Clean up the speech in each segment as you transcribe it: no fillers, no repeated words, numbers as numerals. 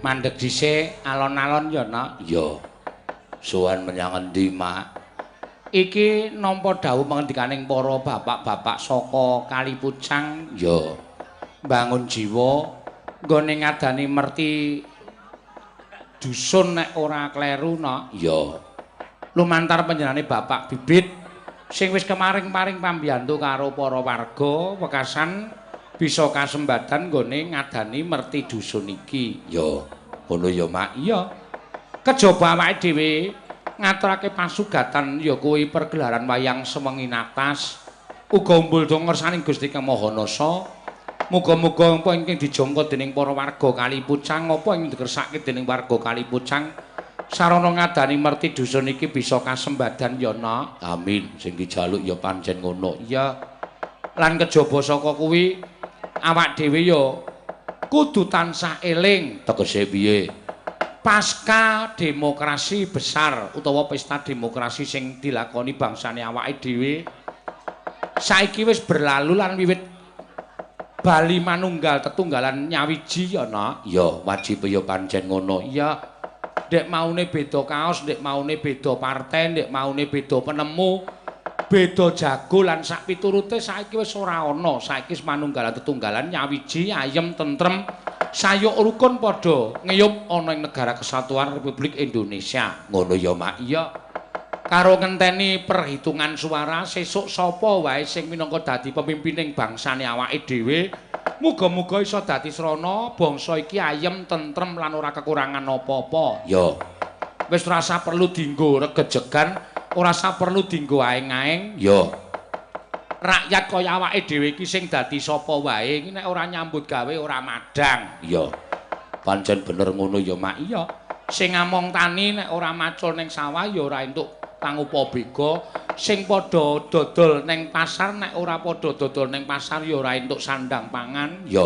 Mandeg dhisik alon-alon ya, Nak. Ya. Sowan menyang endi, Mak? Iki nampa dawuh pangandikaning para bapak-bapak saka Kalipucang Ya. mbangun jiwa nggone ngadani merti dusun nek ora kleru, Nak. Ya. Lumantar panjenengane Bapak Bibit sing wis kemaring-paring pambiyantu karo para warga wekasan bisa kasembadan nggone ngadani merti dusun iki. Ya. Ngono ya, Mak. Iya. Kejaba awake dhewe ngaturake pasugatan ya kuwi pergelaran wayang sewengi natas uga umbul donga ngersaning Gusti Kang Mahanasa. Muga-muga apa ingkang dijangka dening para warga Kalipucang apa ing dikersake dening warga Kalipucang sarana ngadani merti dusun iki bisa kasembadan ya, Nak. Amin. Sing dijaluk ya pancen ngono. Iya. Lan kejaba saka kuwi awak dhewe ya kudu tansah eling Tegese piye? pasca demokrasi besar utawa pesta demokrasi sing dilakoni bangsane awake dhewe saiki wis berlalu lan wiwit bali manunggal tetunggalan nyawiji ya, Nak. Ya, wajib ya pancen ngono. Iya. Ndek maune beda kaos, ndek maune beda partai, ndek maune beda penemu, beda jago lan sak piturute saiki wis ora ana. Saiki wis manunggalan tetunggalan nyawiji, ayem, tentrem, sayuk rukun padha ngeyup ana ing negara kesatuan Republik Indonesia. Ngono ya, Mak. Iya. Karo ngenteni perhitungan suara sesuk sapa wae sing minangka dadi pemimpining bangsane awake dhewe muga-muga iso dadi srana bangsa iki ayem tentrem lan ora kekurangan apa-apa. Ya. Wis ora usah perlu dienggo regejegan, ora usah perlu dienggo aeng-aeng. Ya. Rakyat kaya awake dhewe iki sing dadi sapa wae iki nek ora nyambut gawe ora madang. Ya. Pancen bener ngono ya, Mak. Iya. Sing ngamong tani nek ora macul ning sawah ya ora entuk pangupa bega, sing padha dodol ning pasar nek ora padha dodol ning pasar ya ora entuk sandang pangan. Ya.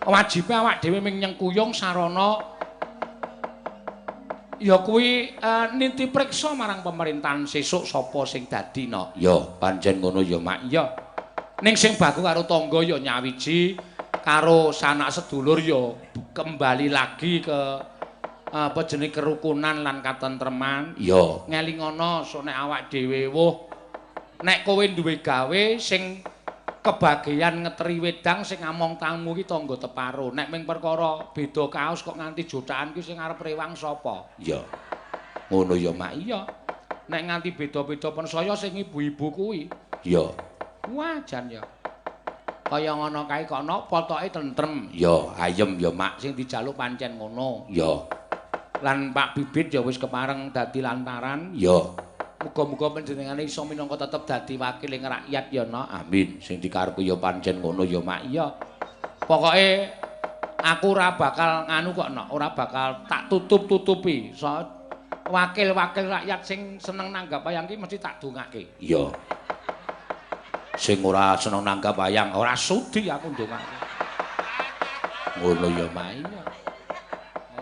Wajibe awak dhewe ming nyengkuyung sarana ya kuwi ninti priksa marang pemerintahan sesuk sapa sing dadi, Nok. Ya, pancen ngono ya, Mak. Iya. Ning sing baku karo tangga ya nyawiji, karo sanak sedulur ya kembali lagi ke apa jeneng kerukunan lan katentreman. Ya. Ngelingono sok nek awak dhewe nek kowe duwe gawe sing kebagian ngeteri wedang sing ngamong tamu iki tangga teparo. Nek ming perkara beda kaos kok nganti jotakan ki sing arep rewang sapa? Ya. Ngono ya, Mak. Iya. Nek nganti beda-beda pensaya sing ibu-ibu kuwi. Ya. Wajan ya. Kaya ngono kae kono potoke tentrem. Ya, ayem ya, Mak. Sing dijaluk pancen ngono. Ya. Lan Pak Bibit ya wis kepareng dadi lantaran. Ya. Muga-muga panjenengane iso minangka tetep dadi wakiling rakyat ya, Nok. Amin. Sing dikarepe ya pancen ngono ya, Mak. Iya. Pokoke aku ora bakal nganu kok, Nok. Ora bakal tak tutup-tutupi. So, wakil-wakil rakyat sing seneng nanggap wayang iki mesti tak dongake. Iya. Sing ora seneng nanggap wayang Ora sudi aku ndongake. ngono ya, Mak. Iya.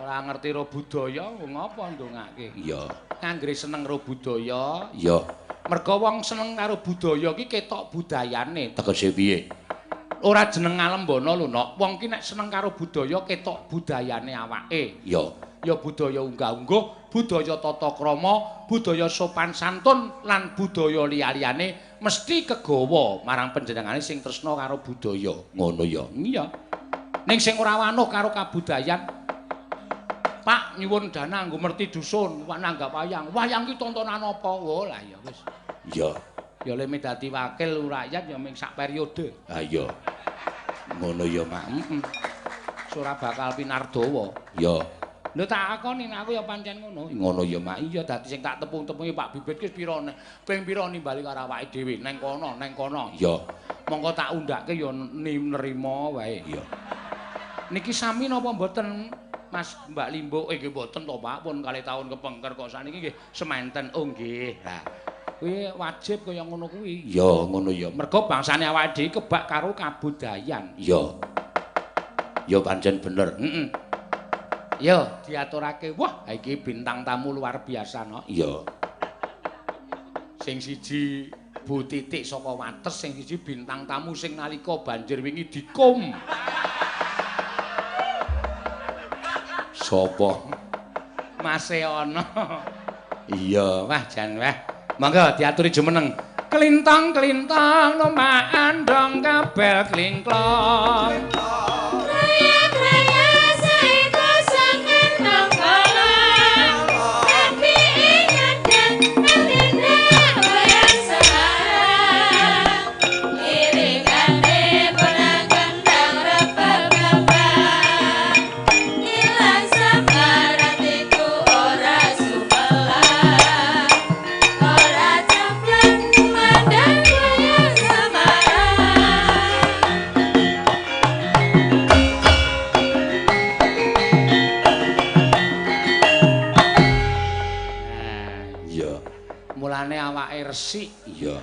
Ora ngerti ro budaya ngopo ndongake. Iya. Anggere seneng ro budaya. Iya. Merga wong seneng karo budaya iki ketok budayane. Tegese piye? Ora jeneng ngalembana lho, Nok. Wong ki nek seneng karo budaya ketok budayane awake. Iya. Ya budaya unggah-ungguh, budaya tata krama, budaya sopan santun lan budaya liya-liyane mesti kegawa marang panjenengane sing tresna karo budaya. Ngono ya. Iya. Ning sing ora wanuh karo kabudayan Pak nyuwun dana nggo merti dusun, Pak nanggap wayang. Wayang ki tontonan apa? Oh lah ya wis. Iya. Ya leme dadi wakil rakyat ya ming sak periode. Ha iya. Ngono ya, Mak. Heeh. Ora bakal pinardawa. Ya. Lho tak akoni aku ya pancen ngono. Ngono ya, Mak. Iya dadi sing tak tepung-tepungi Pak Bibit ki pira ping pira nimbali karo awake dhewe neng kono. Ya. Monggo tak undhake ya nrimo wae. Iya. Niki sami napa mboten Mas Mbak Limbo nggih mboten to Pak pun kali tahun kepengker kok saniki nggih sementen. Oh nggih. Lah kuwi wajib kaya ngono kuwi. Ya, ngono ya. Mergo bangsane awake dhewe kebak karo kabudayan. Ya. Ya pancen bener. Heeh. Yo diaturake. Wah, iki bintang tamu luar biasa, no. Iya. Sing siji Bu Titik saka Wates, sing siji bintang tamu sing nalika banjir wingi dikum. Sopo? Mas ana. Iya, wah jan wah. Monggo diaturi jumeneng. Klintang-klintang nomah andong kabel klingklong. Mulane awake resik. Iya.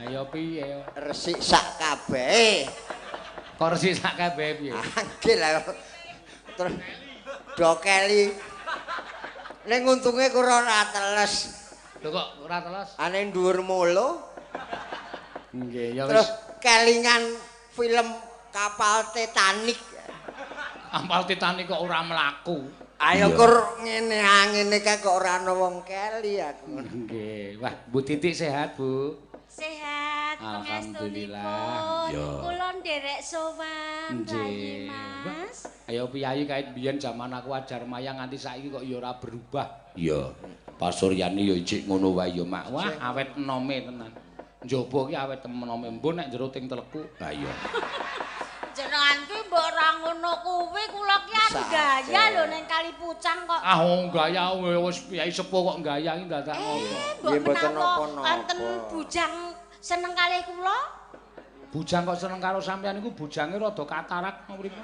Ayo piye? Resik sak kabehe. Kok resik sak kabeh piye? Anggil lah. Terus dokeli. Ning untunge kura ora teles. Lho kok ora teles? Ane dhuwur mulu. Nggih, ya Terus wis. kelingan film kapal Titanic. Kapal Titanic kok ora mlaku. Ayo kur ngene angine kae kok ora ana wong keli aku. Nggih. Wah, Bu Titik sehat, Bu? Sehat, Alhamdulillah. Ya. Kula nderek sowan Nggih. Mas. Ayo piyayi kait biyen zaman aku ajar mayang nganti saiki kok ya ora berubah. Iya. Pak Suryani ya ijik ngono wae ya, Mak. Wah, awet enome tenan. Njaba ki awet enome mbon nek jero ting teleku. Lah iya. Jenengan ki mbok ora ngono kuwi kula ki arep gaya lho ning Kali Pucang kok. Ah, gaya wis piyai sepuh kok gaya iki dadak ngopo. Nggih, Mbok mboten menawa napa-napa. wonten bujang seneng kalih kula? Bujang kok seneng karo sampean iku bujange rada katarak mriki.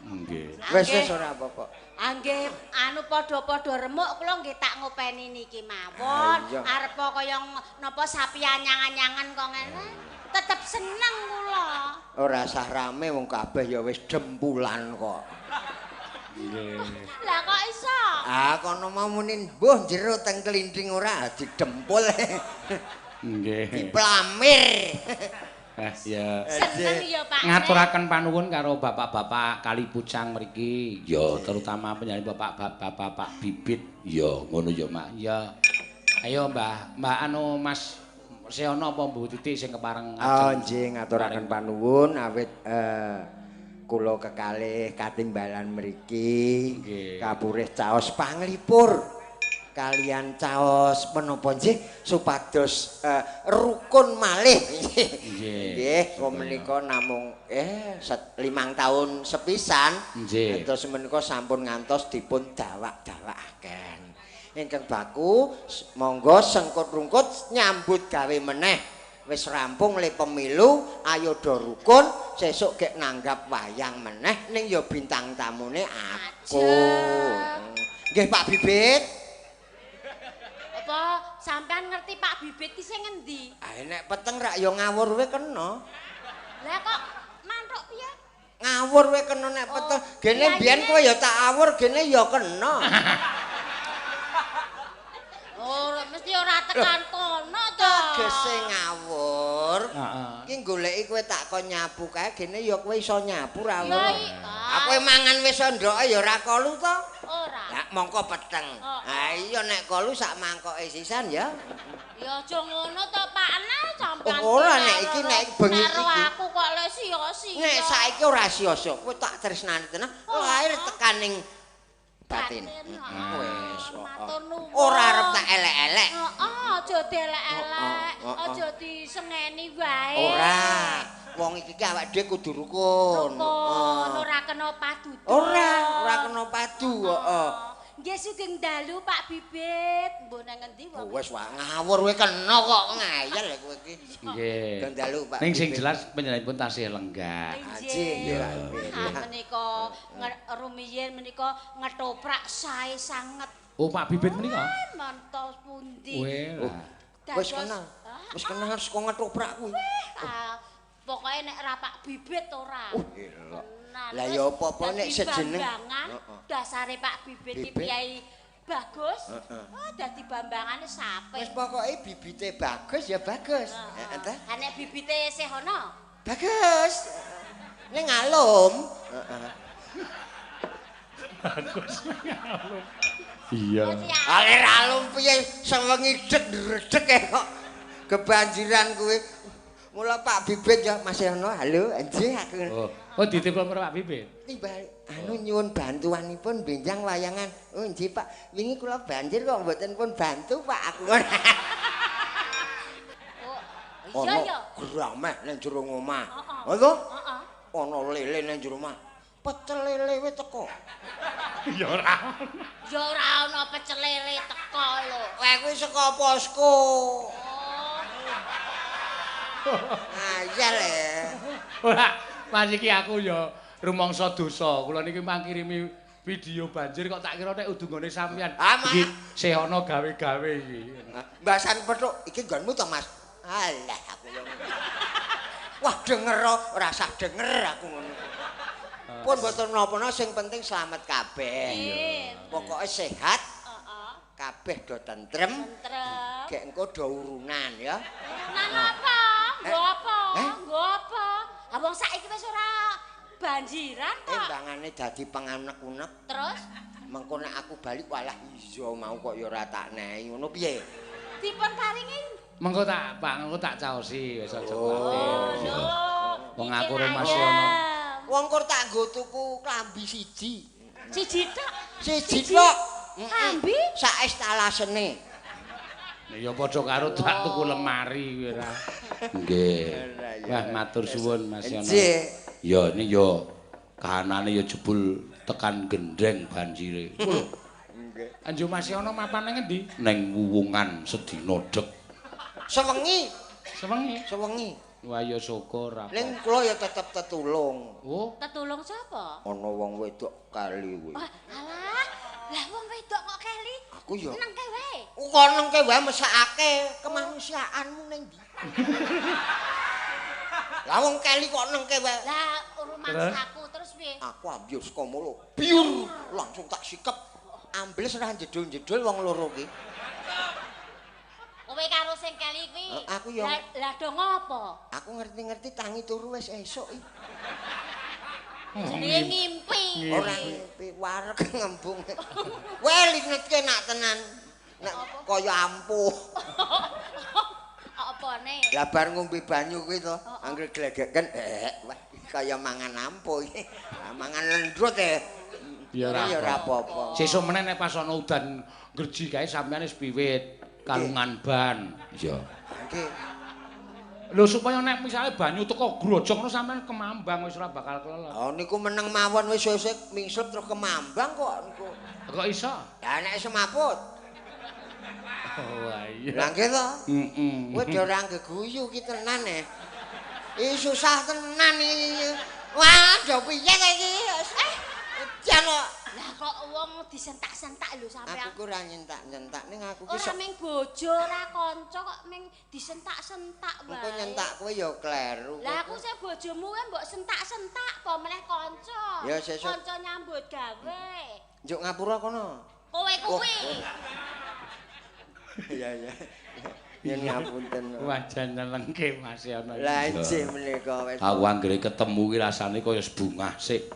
Nggih. Wis ora apa-apa. Nggih, anu padha-padha remuk kula nggih tak ngopeni niki mawon. Iya. Arep kaya napa sapi anyang-anyangan kok ngene. Tetep seneng kula. Ora sah rame wong kabeh ya wis dempulan kok. Nggih. Lah kok iso? Ah kono mau muni mbuh jero teng kelinting ora didempul. Nggih. Diplamir. Ya. Seneng ya Pak. Ngaturaken panuwun karo bapak-bapak Kali Pucang mriki, Ya. terutama penyanyi bapak Bibit. Ya, ngono ya, Mak. Ya. Ayo Mbah anu Mas Seono apa Bu Titi sing kepareng Oh nggih ngaturaken panuwun awit kula kekalih katimbalan mriki Nggih. kapurih caos panglipur kalian caos menapa nggih supados rukun malih. Nggih, menika namung 5 taun sepisan. Nggih. Terus menika sampun ngantos dipun dawak-dawakaken. Ingkang baku monggo sengkut rungkut nyambut gawe meneh. Wis rampung le pemilu, ayo do rukun, sesuk gek nanggap wayang meneh ning ya bintang tamune aku. Nggih Pak Bibit. Apa sampean ngerti Pak Bibit ki sing ngendi? Ah nek peteng rak ya ngawur we kena. Lah kok mantuk piye? Ngawur we kena nek peteng. Gene iya, biyen iya. kowe ya tak awur, gene ya kena. Oh, mesti ora tekan kono to. Tegese ngawur. Heeh. Ki goleki kowe tak kon nyapu kae gene ya kowe iso nyapu ra. Ya Aku mangan wis ndoke ya ora kolu to. ora. Ya mongko peteng. Oh. Ha iya nek kolu sak mangkoke sisan ya. Ya aja ngono to Pak Nah sampean. Oh, ora, nek iki, nek bengi karo iki. aku kok lek sia-sia. Nek saiki ora sia-sia, kowe tak tresnani tenan. Lahir tekaning batin. Wis kok. Matur nuwun. Ora arep tak elek-elek. Heeh, aja dielek-elek. Oh, oh, oh. Aja disengeni wae. Ora. Wong iki ki awake dhewe kudu rukun. Rukun, ora kena padudan. Ora kena padu, heeh. Nggih sugeng dalu Pak Bibit. Mbok nang ngendi Oh, wong? wis wae ngawur kowe kena kok ngayal kowe iki. Nggih. Dalu Pak. Ning sing Bibit. jelas penyanyiipun tasih lenggah. Nggih, Pak Bibit. Menika rumiyin menika ngetoprak sae sanget. Oh, Pak Bibit menika? Mantos pundi. Weh. Wis kenal. Wis kenal saka ngetoprak kuwi. Pokoke nek ra Pak Bibit ora. Elok. Nah, Lah terus ya apa-apa nek dadi sejeneng. Bambangan, dasare Pak Bibit iki Bibit. Kyai Bagus. Oh, dadi bambangane sape. Wis pokoke bibite bagus ya bagus. Heeh. Heeh ta? Ha nek bibite isih ana? Bagus. Ning ngalum. Heeh. Bagus ngalum. Iya. Ale alum piye sewengi deg-deg kok kebanjiran kuwi. Mula Pak Bibit ya masih ono. Halo, nggih aku. Oh ditimbang Pak Bibit. Timbal anu nyuwun bantuanipun benjang wayangan. Oh nggih Pak, wingi kula banjir kok mboten pun bantu Pak aku. Oh, iya ya. Grameh nang jero omah. Oh to? Heeh. Ana lele nang jero omah. Pecel lele wis teko. Ya ora. Ya ora ana pecel lele teko lho. Kowe kuwi saka posko. Ah, iya le. Ora, Mas iki aku ya rumangsa dosa. Kula niki mangkirimi video banjir kok tak kira nek udungane sampean. Iki sih ana gawe-gawe iki. Mbasan pethuk iki nggonmu to, Mas? Alah aku yo. Wah, denger ora usah denger aku ngono. Pun mboten napa-napa sing penting slamet kabeh. Pokoke sehat. Heeh. Kabeh do tentrem. Tentrem. Gek engko do urunan ya. Urunan apa? Nggo apa? Nggo apa? Abang saiki wis ora banjiran kok. Embangane dadi penganek-unek. Terus mengko nek aku balik walah iya mau kok ya ora tak nehi ngono piye? dipun paringi mengko tak caosi wis aja kuwatir. Oh, lho. Wong aku masih ono. Wong kur tak nggo tuku klambi siji. Siji tok. Siji tok. Klambi sak estalasene. Ya padha karo tak tuku lemari kuwi ora. Nggih. Wah matur suwun Mas Yono. Ya ini ya kahanane ya jebul tekan gendeng banjire. Nggih. Anjo Mas Yono mapane ngendi? Ning Wuwungan sedina dek. Sewengi. Sewengi. Wah ya syukur apa. Ning kula ya tetep tetulung. Oh, tetulung sapa? Ana wong wedok kali kuwi. Oh, alah. Lah wong wedok kok keli? Aku ya nengke wae. Kok nengke wae mesakake kemanusiaanmu ning ndi? Lah wong keli kok nengke wae. Lah rumangsaku terus piye? Aku ambil saka mulo. Biur langsung tak sikep. Ambles ora jedul-jedul wong loro ki. Kowe karo sing keli kuwi. Aku ya. Lah do ngopo? Aku ngerti-ngerti tangi turu wis esuk iki. Jenenge ngimpi. Ora ngimpi wareg ngembung. Weling netke nak tenan. Nek kaya ampuh. Apane? Lah bar ngombe banyu kuwi to, anggere glegeken wah kaya mangan ampuh iki. Mangan lendrut ya ora apa-apa. Sesuk meneh nek pas ana udan gerji kae sampeyan wis piwit kalungan ban. Iya. Nggih. Lho supaya nek misale banyu teko grojok ngono sampean kemambang wis ora bakal kelelep. Oh niku meneng mawon wis sesuk mingsup terus kemambang kok niku. Kok iso? Lah nek semaput. Oh iya. Lah nggih to? Heeh. Kowe dhewe ora geguyu ki tenan Iki susah tenan iki. Wah, do piye ta iki? Jan kok. Lah kok wong disentak-sentak lho sampean. Aku ora nyentak-nyentak ning aku ki ora ming bojo ora kanca kok ming disentak-sentak wae. Engko nyentak kowe ya kleru. Lah aku sing bojomu kan mbok sentak-sentak apa meneh kanca. Ya sesuk. Kanca nyambut gawe. Njuk ngapura kono. Kowe kuwi. Iya. Ya ngapunten. Wah jan nyenengke Mas Yono. Lah nggih menika wis. Aku anggere ketemu ki rasane kaya bungah sik.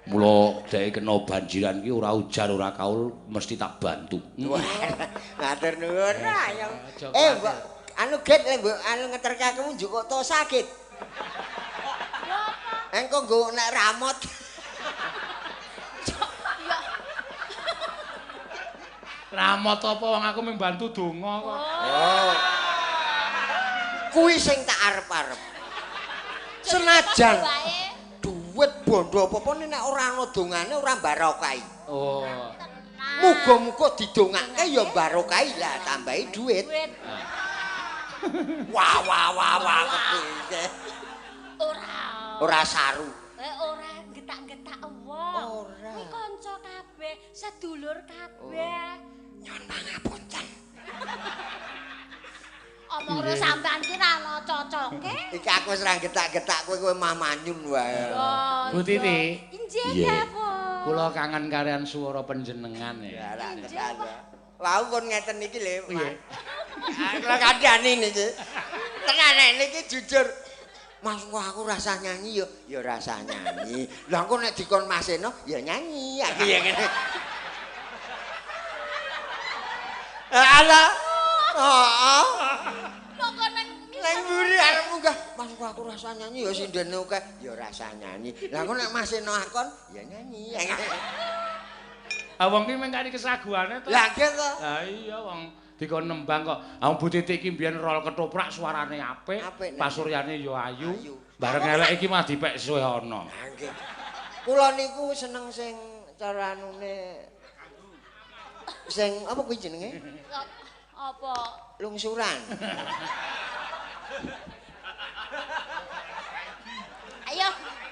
Mula dhek kena banjiran ki ora ujar ora kaul mesti tak bantu. Wah, matur nuwun. Mbok anu get mbok anu ngeterke aku njukuk to sakit. Engko nggo nek ramot. Ramot apa wong aku mung bantu donga kok. Oh. Kuwi sing tak arep-arep. Senajan duit bondo apa-apa nek ora ana dongane ora barokai. Oh. Muga-muga didongake ya barokai lah tambahi duit. Wah kepiye. Ora saru. Ora getak-getak wong. Ora. Kuwi kanca kabeh, sedulur kabeh. Nyuwun pangapunten. Omong karo sampean ki ra ana cocoke. Iki aku wis ora getak-getak kowe mah manyun wae. Bu Titi. Injih ya, Bu. Kula kangen kalian swara panjenengan ya. Wau kon ngeten iki lho. Kula kandhani niki. Tenan niki jujur. Mas kok aku rasa nyanyi ya rasa nyanyi. Lah engko nek dikon Mas Eno ya nyanyi. Aku ya ngene. Ala. Heeh. Kok nang Nang mburi arep munggah. Mas kok aku rasa nyanyi ya sindene akeh ya rasa nyanyi. Lah engko nek Mas Eno akon ya nyanyi. Wong ki mengkani kesaguane to. Lah nggih to. Lah iya wong dikon nembang kok. Bu Titik iki mbiyen rol ketoprak suarane apik, pasuryane ya ayu. Bareng elek iki mah dipek suwe ana. Lah nggih. Kula niku seneng sing cara anune sing apa kuwi jenenge? Apa? Lungsuran. Ayo.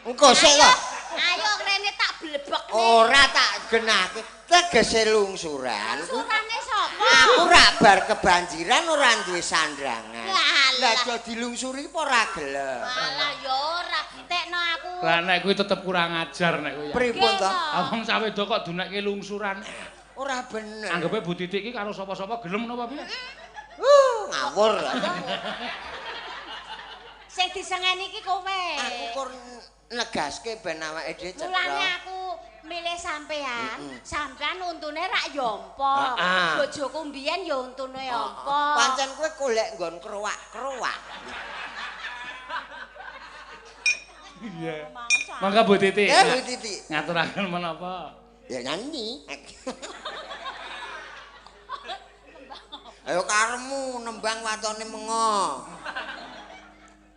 Engko sik to. Ayo rene tak blebekne. Ora tak genahke. Tegese lungsuran. Lungsurane sapa? Aku ra bar kebanjiran ora duwe sandrangan. Lah Lah dilungsuri apa ora gelem. Alah ya ora. Tekno aku. Lah nek kuwi tetep kurang ajar nek kuwi. Pripun to? Wong sawedo kok dunekke lungsuran. Ora bener. Anggepe Bu Titik iki karo sapa-sapa gelem napa piye? Ngawur. Sing disengeni iki kowe. Aku kur negaske ben awake dhewe cetha. Mulane aku milih sampean. Sampean untune rak yompo. Bojoku mbiyen ya untune yompo. Pancen kowe golek nggon krowak-krowak. Iya. Mangga Bu Titik. Bu Titik. Ngaturaken menapa? Ya nyanyi. Ayo karemu nembang watone mengo.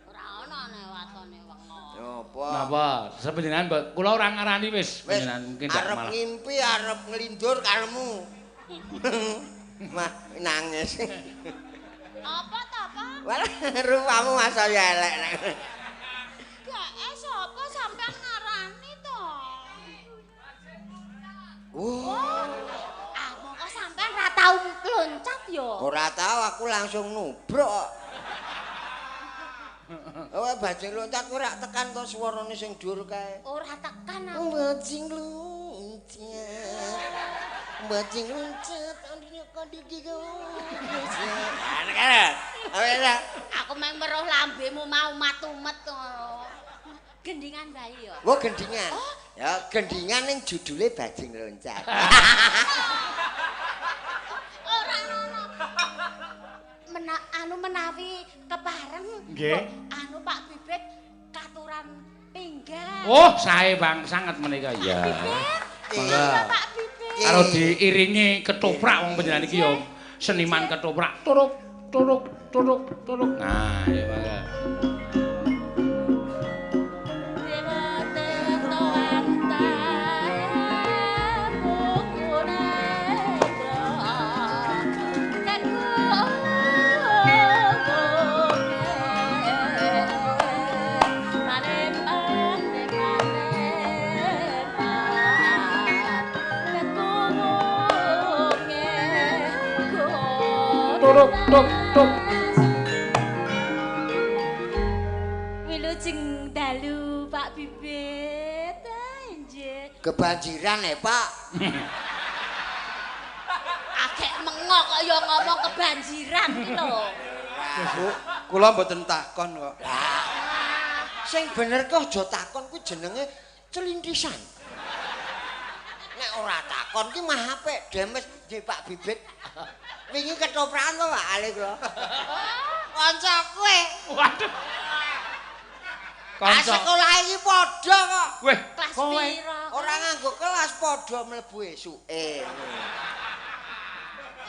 Ora ana nek watone wengo. Apa? Napa? Sepenjenengan kula ora ngarani wis panjenengan mungkin dak arep malah. ngimpi arep nglindur karemu. Mah nangis. Apa ta, Pak? Wala rupamu masa ya elek nek. Gak sapa sampean ngarani to? Mongko sampean ra tau loncat ya. Ora tau aku langsung nubruk. Oh, bajing loncat kowe rak tekan to swarane sing dhuwur kae. Ora tekan aku. Bajing loncat. Bajing loncat andine kandiki kok. Aku meh weruh lambemu mau matumet ngono. Gendingan bayi ya. Oh, gendingan. Ya, gendingan ning judule bajing loncat. Ora ngono. Menawi kepareng. Nggih. Pak Bibit katuran pinggang. Oh, sae Bang sangat menika ya. Iya, Pak Bibit. Karo diiringi ketoprak wong panjenengan iki ya seniman ketoprak. Turuk turuk turuk turuk. Nah, ya mangga. Turuk tuk tuk. Wilujeng dalu Pak Bibit. Nggih. Kebanjiran Pak. Agek mengo kok ya ngomong kebanjiran iki lho. Bu, kula mboten takon kok. Sing bener kok aja takon kuwi jenenge celintisan. Nek ora takon ki mah apik, demes nggih Pak Bibit. Wingi ketoprakan to Pak ale kula. Kanca kowe. Waduh. Kanca sekolah iki padha kok. Weh, Kelas kowe pira? Ora nganggo kelas padha mlebu esuke.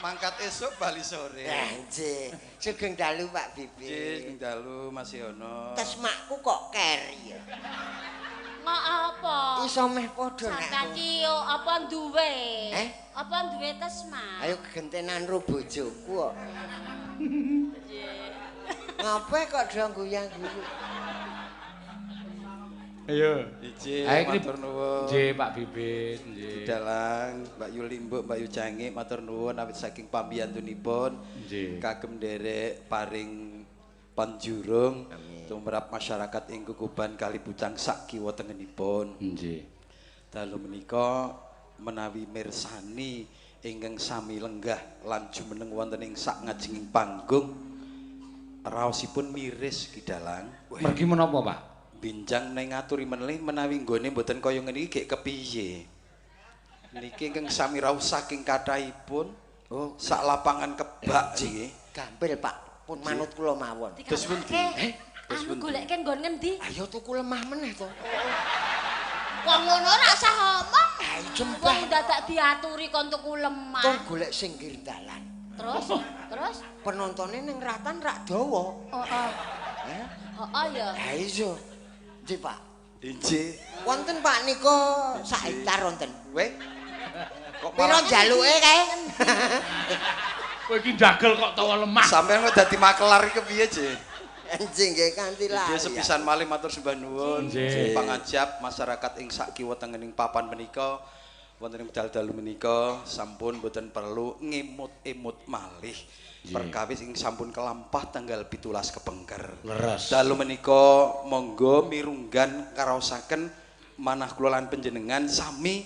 Mangkat esuk bali sore. Nggih, sugeng dalu Pak Bibit. Nggih, dalu Mas Yono. Tesmakku kok keri ya. Ngok apa? Iso meh padha Sampeyan nek. ki apa duwe? Apa duwe tesma? Ayo gentenan ro bojoku kok. Ngape kok do guyang-guyu? ayo. Iji, Ayo matur nuwun. Nggih Pak Bibit, nggih. Dalang Mbak Yu Limbuk, Mbak Yu Canggih, matur nuwun awit saking pambiyantunipun Nggih. kagem nderek paring panjurung tumrap masyarakat ing Kukuban Kalipucang sak kiwa tengenipun. Nggih. Dalu menika menawi mirsani ingkang sami lenggah lan jumeneng wonten ing sak ngajenging panggung raosipun miris Ki Dalang. Mergi menapa, Pak? Binjang neng ngaturi menelih menawi nggone mboten kaya ngene iki gek kepiye. Niki ingkang sami raos saking kathahipun. Oh, sak lapangan kebak nggih. Gampil, Pak. Pun manut kula mawon. Terus pundi? Anu goleke nggon ngendi? Ayo tuku lemah meneh to. Wong ngono ora usah ngomong. Ayo jembah. Wong dadak diaturi kon tuku lemah. Tur golek sing pinggir dalan. Terus? Penontonnya ning ratan rak dawa. Heeh. Heeh ya. Ha iya. Nggih, Pak. Injih. Wonten Pak nika sak hektar wonten. Weh. Kok Piro jaluke kae? Kowe iki ndagel kok tawa lemah. Sampeyan kok dadi makelar iki kepiye, Je? Anjing nggih kanthi lah. Nggih sepisan malih matur sembah nuwun Nggih. pangajap masyarakat ing sak kiwa tengening papan menika wonten ing dalu-dalu menika sampun boten perlu ngemut-emut malih. Perkawis ing sampun kelampah tanggal 17 kepengker. Leres. Dalu menika monggo mirunggan karaosaken manah kula lan panjenengan sami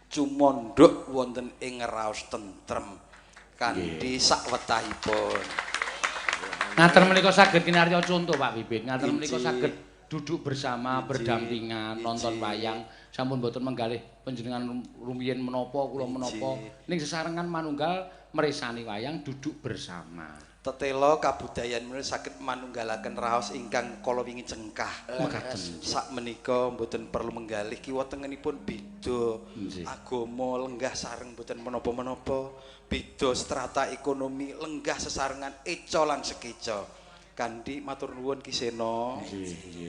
cumondhok wonten ing raos tentrem kanthi sakwetahipun. Ngaten menika saged kinarya contoh Pak Bibit. Ngaten menika saged duduk bersama berdampingan nonton wayang. Sampun boten menggalih panjenengan rumiyin menapa kula menapa ning sesarengan manunggal meresani wayang duduk bersama. Tetelo kabudayan menika saged manunggalaken raos ingkang kala wingi cengkah. Mekaten. Sak menika mboten perlu menggalih kiwa tengenipun beda agama lenggah sareng mboten menapa-menapa, beda strata ekonomi lenggah sesarengan eca lan sekeca. Kanthi matur nuwun Ki Sena.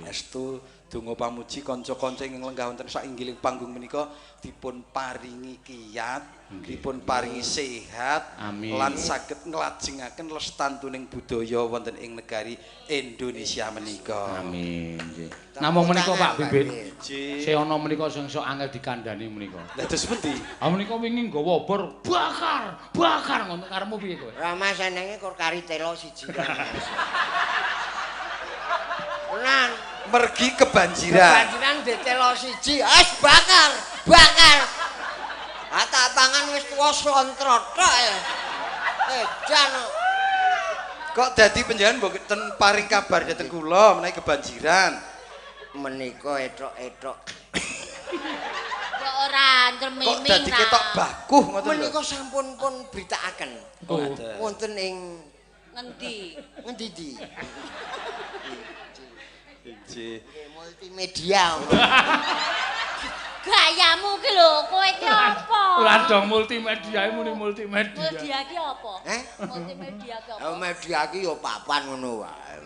Estu donga pamuji kanca-kanca ingkang lenggah wonten sak inggiling panggung menika dipun paringi kiyat, dipun paringi sehat, lan saged nglajengaken lestantuning budaya wonten ing negari Indonesia menika. Amin. Nggih. Namung menika Pak Bibit. Nggih. Seana menika sing sok angel dikandhani menika. Lah terus pundi? Ah menika wingi nggawa obor bakar ngono karepmu piye kowe? Rama senenge kur kari telo siji. Tenan, Mergi kebanjiran. kebanjiran ditelo siji, bakar. Ah tak pangan wis tuwa slontrot tok ya. Edan. Kok dadi panjenengan mboten paring kabar dhateng kula menawi kebanjiran? Menika etok-etok. Ya ora Kok ndremiming dadi ketok bakuh ngoten lho. Menika sampun pun beritakaken. Wonten ing ngendi? ngendi di? Injih. Multimedia. Gayamu ki lho, kowe ki apa? Lah dong multimedia muni multimedia. Media ki apa? Multimedia ki apa? Media ki ya papan ngono wae.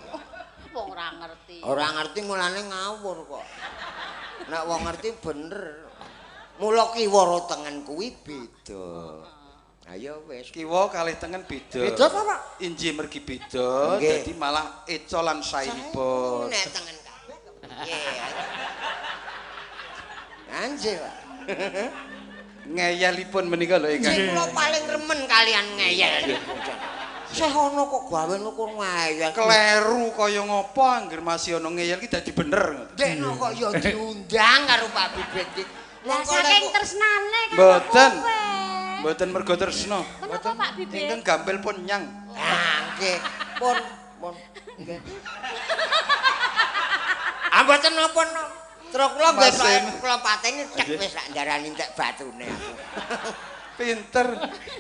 Wong ora ngerti. Ora ngerti mulane ngawur kok. Nek wong ngerti bener. Mula kiwara tengen kuwi beda. Ayo wis. Kiwa kalih tengen beda. Beda ta, Pak? Injih mergi beda, Nggih. dadi malah eca lan saipun. Nek tengen kabeh. Nggih. Anjir, Pak. Ngeyelipun menika lho ingkang. Sing kula paling remen kalian ngeyel. Seh ana kok gawe kok ngeyel. Kleru kaya ngopo anggere masih ana ngeyel ki dadi bener. Dekno kok ya diundang karo Pak Bibit iki. Lah saking tresnane kan. Mboten. Mboten mergo tresna. Menapa Pak Bibit? Ingkang gampil pun nyang. Ah, nggih. Pun nggih. Ah mboten napa-napa. Terus kula nggih kula pateni cek wis sak ndarani entek batune aku. Pinter.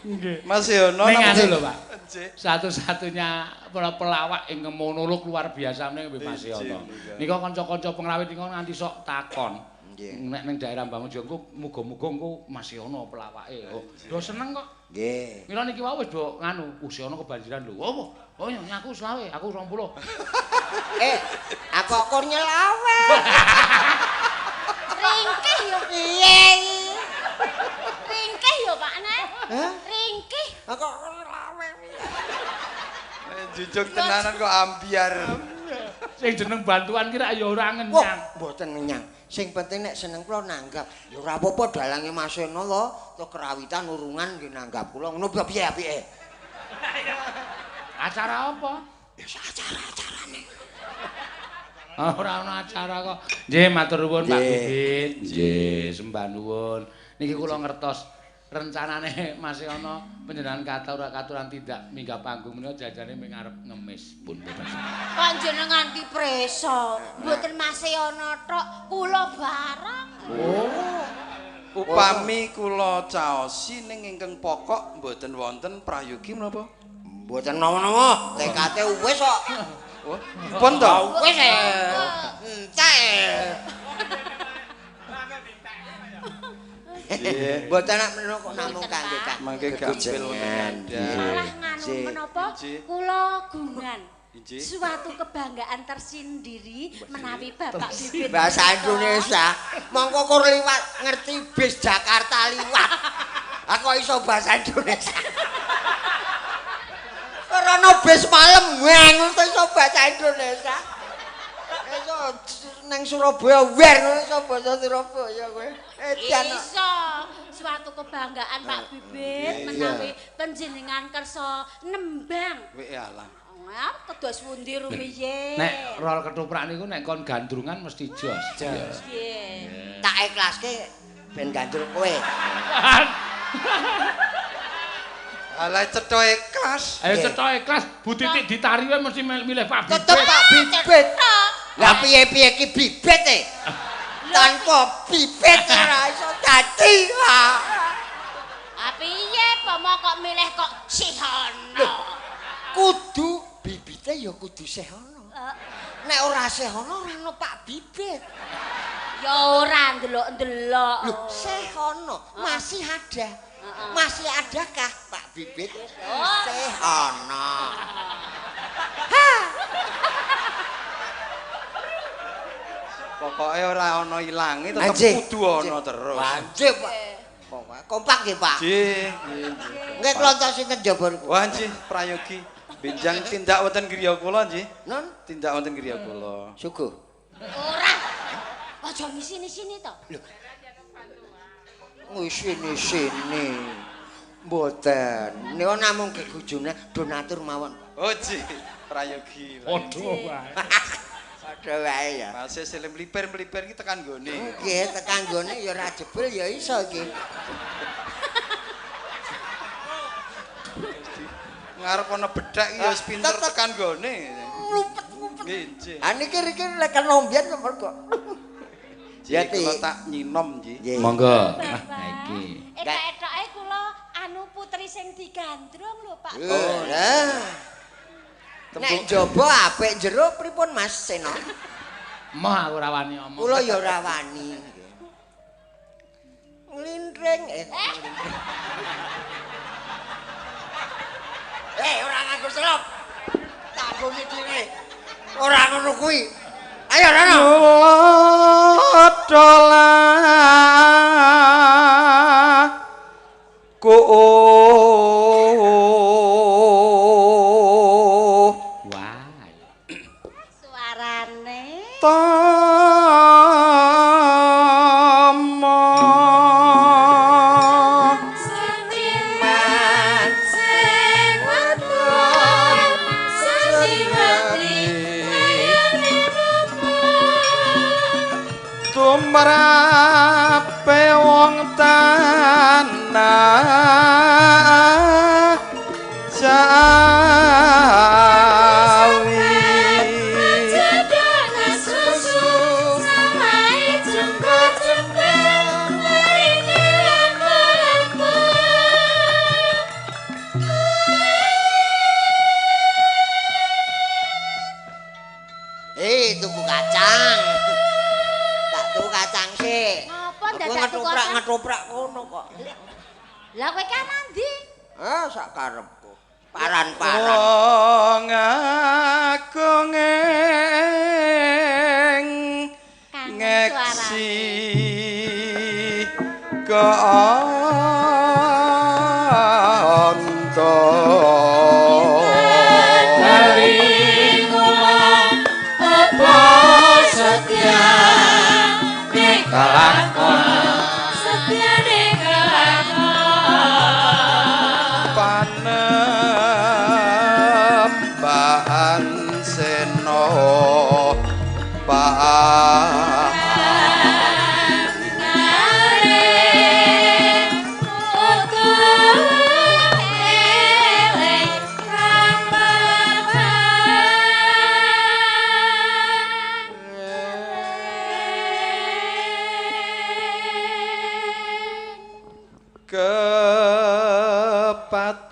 Nggih. Mas Yono Ning anu lho, Pak. Nggih. Satu-satunya pelawak ing monolog luar biasa meneh Mas Yono. Nika kanca-kanca pengrawit niku nganti sok takon. Nek ning daerah Mbah Jongko muga-muga engko Mas Yono pelawake. Oh, do seneng kok. Nggih. Mila niki wae wis do nganu, Usiono kebanjiran lho. Apa? Oh, nyaku 20, aku 20. Aku kok nyelawe. Ringkih yo. Iya. Ringkih yo Pak Nek. Hah? Ringkih. Aku kok nyelawe. Jujuk tenanan kok ambiar. Sing jeneng bantuan ki rak ya ora ngenyang. Mboten ngenyang. Sing penting nek seneng kula nanggap. Ya ora apa-apa dalange Mas Eno lho, to kerawitan urungan nggih nanggap kula. Ngono piye apike? Acara apa? Ya acara-acarane. Ora ana acara kok. Nggih, matur nuwun Pak Bibit. Nggih, sembah nuwun. Niki kula ngertos rencanane masih ana panjenengan katuran tindak minggah panggung menika jajane ming arep ngemis pun mboten. Panjenengan ki preso, mboten masih ana tok, kula barang. Oh. Upami kula caosi ning ingkang pokok mboten wonten prayogi menapa? Mboten nomo-nomo, tekate wis kok. Oh, pun to? Wis entek. Mboten nak menawa kok namung kangge Kak. Mangke gampil Salah nganu menapa? Kula gungan. Suatu kebanggaan tersendiri menawi Bapak Bibit bahasa Indonesia. Mongko kur liwat ngerti bis Jakarta liwat. Aku iso bahasa Indonesia. Karena bis malam ngono iso bahasa Indonesia. Iso nang Surabaya wer iso bahasa Surabaya kowe. Iso suatu kebanggaan Pak Bibit menawi panjenengan kersa nembang. Wek alah. Kedos pundi rumiyin. Nek rol ketoprak niku nek kon gandrungan mesti jos. Nggih. Tak ikhlaske ben gandrung kowe. Alah cetha ikhlas. Ayo cetha ikhlas, Bu Titik ditari wae mesti milih Pak Bibit. Tetep Pak Bibit. Lah piye-piye ki Bibit e. Tanpa Bibit ora iso dadi. Piye pomo kok milih kok Sihono? Kudu bibite ya kudu sehono. Nek ora sehono ora ono Pak Bibit. Ya ora ndelok-ndelok. Lho, sehono masih ada. Masih adakah Pak Bibit? Sehono. Pokoke ora ana ilange tetep kudu ana terus. Wajib, Pak. Pokoke kompak nggih, Pak. Nggih. Nggih klontosi ngejabur. Wah, nggih, prayogi. Benjang tindak wonten griya kula nggih. Non, Tindak wonten griya kula. suguh. Ora. Aja ngisini-sini to. Sini. Mboten. Nika namung gegujune donatur mawon. Oh, nggih, prayogi. Padha wae. Padha wae ya. Masih selim mlipir-mlipir iki tekan gone. Nggih, tekan gone ya ora jebul ya iso iki. Ngarep ana bedhak iki ya wis pinter tekan gone. Ngumpet-ngumpet. Nggih, nggih. Niki riki lek kenombian mergo. Jadi kula tak nyinom nggih. Monggo. Nah iki. Etok-etoke kula anu putri sing digandrung lho Pak. Oh, lah. Nek jaba apik jero pripun Mas Seno? Mah aku ora wani omong. Kula ya ora wani. Nglintring. Ora nganggo selop. Tak gone dhewe. Ora ngono kuwi. Ayo Rono. Ku Suarane Seniman sing wedok seniwati tumrape wong tanah Jawi tuku kacang. Tak tuku kacang sih. Ngapa Aku dadak tuku kacang? ngetoprak ngono kok. Lah kowe kan ndi? Sak karepku. Paran-paran. wong agung ing ngeksi kanto panembahan seno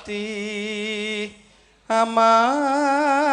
ati amar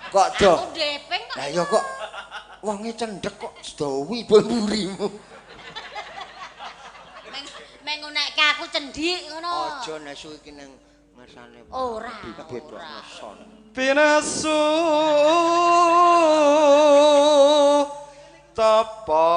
kok do aku depeng kok. lah ya kok wonge cendhek kok sedawi mburimu meng ngonekke aku cendhik ngono aja nesu iki nang ngersane ora beda neson pinasu tapa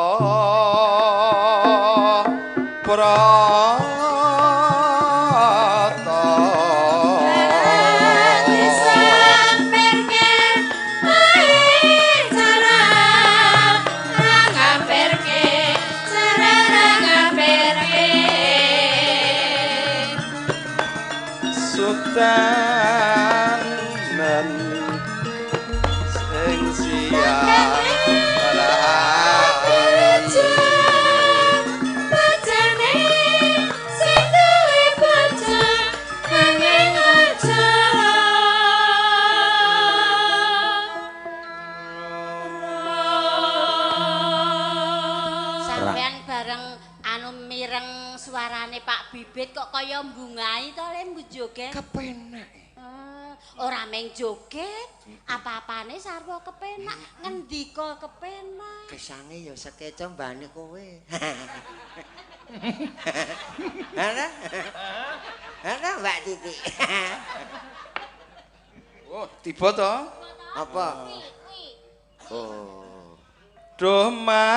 tanan sing siara bajane sing duwe bojo nanging bojo sampean bareng anu mireng suarane Pak Bibit kok kaya mbungai to le joget kepenak ora meng joget apa-apane sarwa kepenak ngendika kepenak kesange ya sekeca mbane kowe ana Mbak Titi oh tiba to apa oh duh mas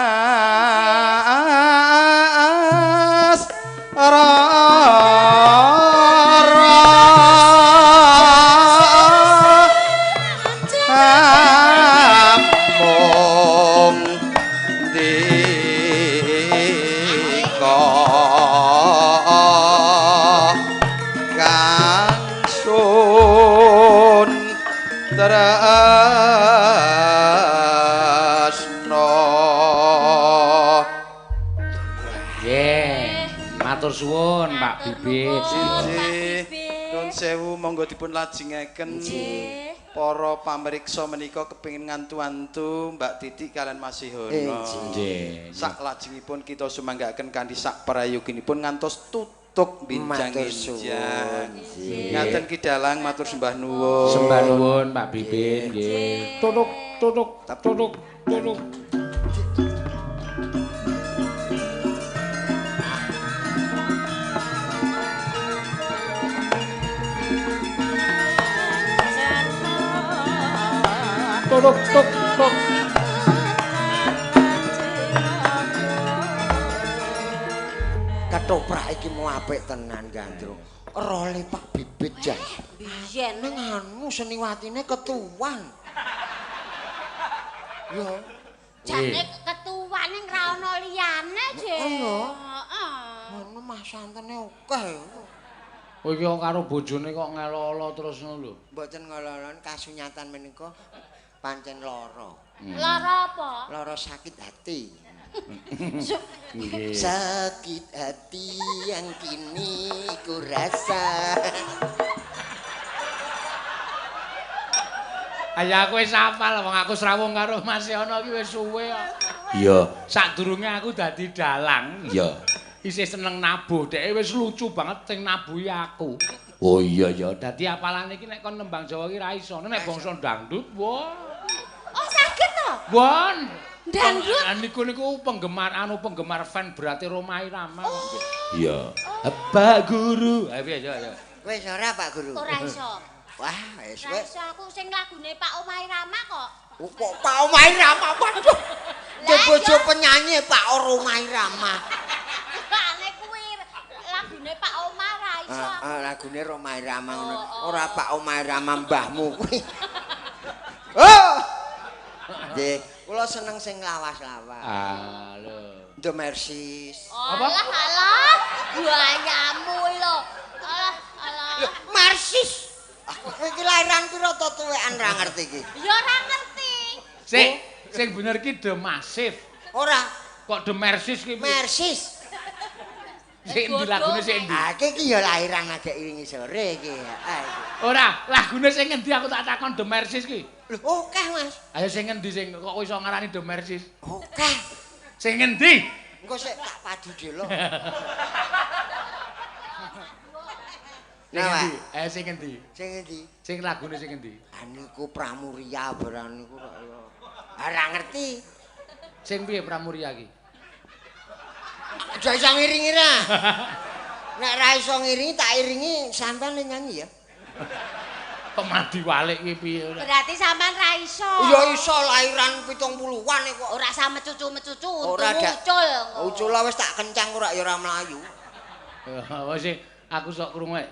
suwun Pak Bibit. Nuwun sewu monggo dipun lajengaken para pamirsa menika kepengin ngantu-antu Mbak Titi kalian Mas Sihono. Sak lajengipun kita sumanggaken kanthi sak prayoginipun ngantos tutuk binjang-binjang. Ngaten ki dalang matur sembah nuwun. Sembah nuwun Pak Bibit nggih. Tutuk tutuk tutuk tutuk. Tuk tuk tuk. Ketoprak iki mau apik tenan Gandrung. Role Pak Bibit jan. Biyen ning anu seniwatine ketuwan. Yo. Jane ketuwane ora ana liyane, Jek. Heeh. Ngono Mas santene akeh. Oh iki karo bojone kok ngelolo terus ngono lho. Mboten ngelolon kasunyatan menika pancen lara. Lara apa? Lara sakit hati. Sakit hati yang kini ku rasa. Ayah aku wis hafal wong aku srawung karo Mas Yono iki wis suwe kok. Iya. Sadurunge aku dadi dalang. Iya. Isih seneng nabuh, dhek wis lucu banget sing nabuhi aku. Oh iya ya. Dadi apalane iki nek kon nembang Jawa iki ra iso. Nek bangsa dangdut, wah. Oh, saged to? Won. Dangdut. Niku penggemar fan berarti Roma Irama. Iya. Pak Guru. Ayo piye ya. Wis ora Pak Guru. Ora iso. Wah, wis Ora iso aku sing lagune Pak Omah Irama kok. Kok Pak Omai Rama waduh. Dhe bojo penyanyi Pak Omai Rama. Nek kuwi lagune Pak Omar ra iso. Lagune Romai Rama ngono. Ora Pak Omai Rama mbahmu kuwi. Oh. Nggih, kula seneng sing lawas-lawas. Ah, lho. The Mercies. Apa? Alah, buayamu lho. Alah. Mercies. Aku iki lahiran pira to tuwekan ra ngerti iki. Ya ora ngerti. Sing bener ki The Massive. Ora, Kok The Mercies ki? Mercies. Sing di lagune sing ndi? Iki ya lahiran agak iringi sore iki. Ora, lagune sing ngendi aku tak takon The Mercies ki. Lho, oke Mas. Ayo sing ngendi sing kok iso ngarani The Mercies? Oke. Sing ngendi? Engko sik tak padu delo. Sing ngendi? Ayo sing ngendi? Sing endi? Sing lagune sing ngendi? Niku Pramuria barang niku kok ya. Ora ngerti. Sing piye Pramuria ki? Aja iso ngiringi ra. Nek ra iso ngiringi tak iringi sampean nyanyi ya. Kok mati walik ki piye? Berarti sampean ra iso. Ya iso lahiran 70-an kok. Ora sama cucu-mecucu Ora ucul. Ucul wis tak kencang ora ya ora mlayu. Wes aku sok krungu.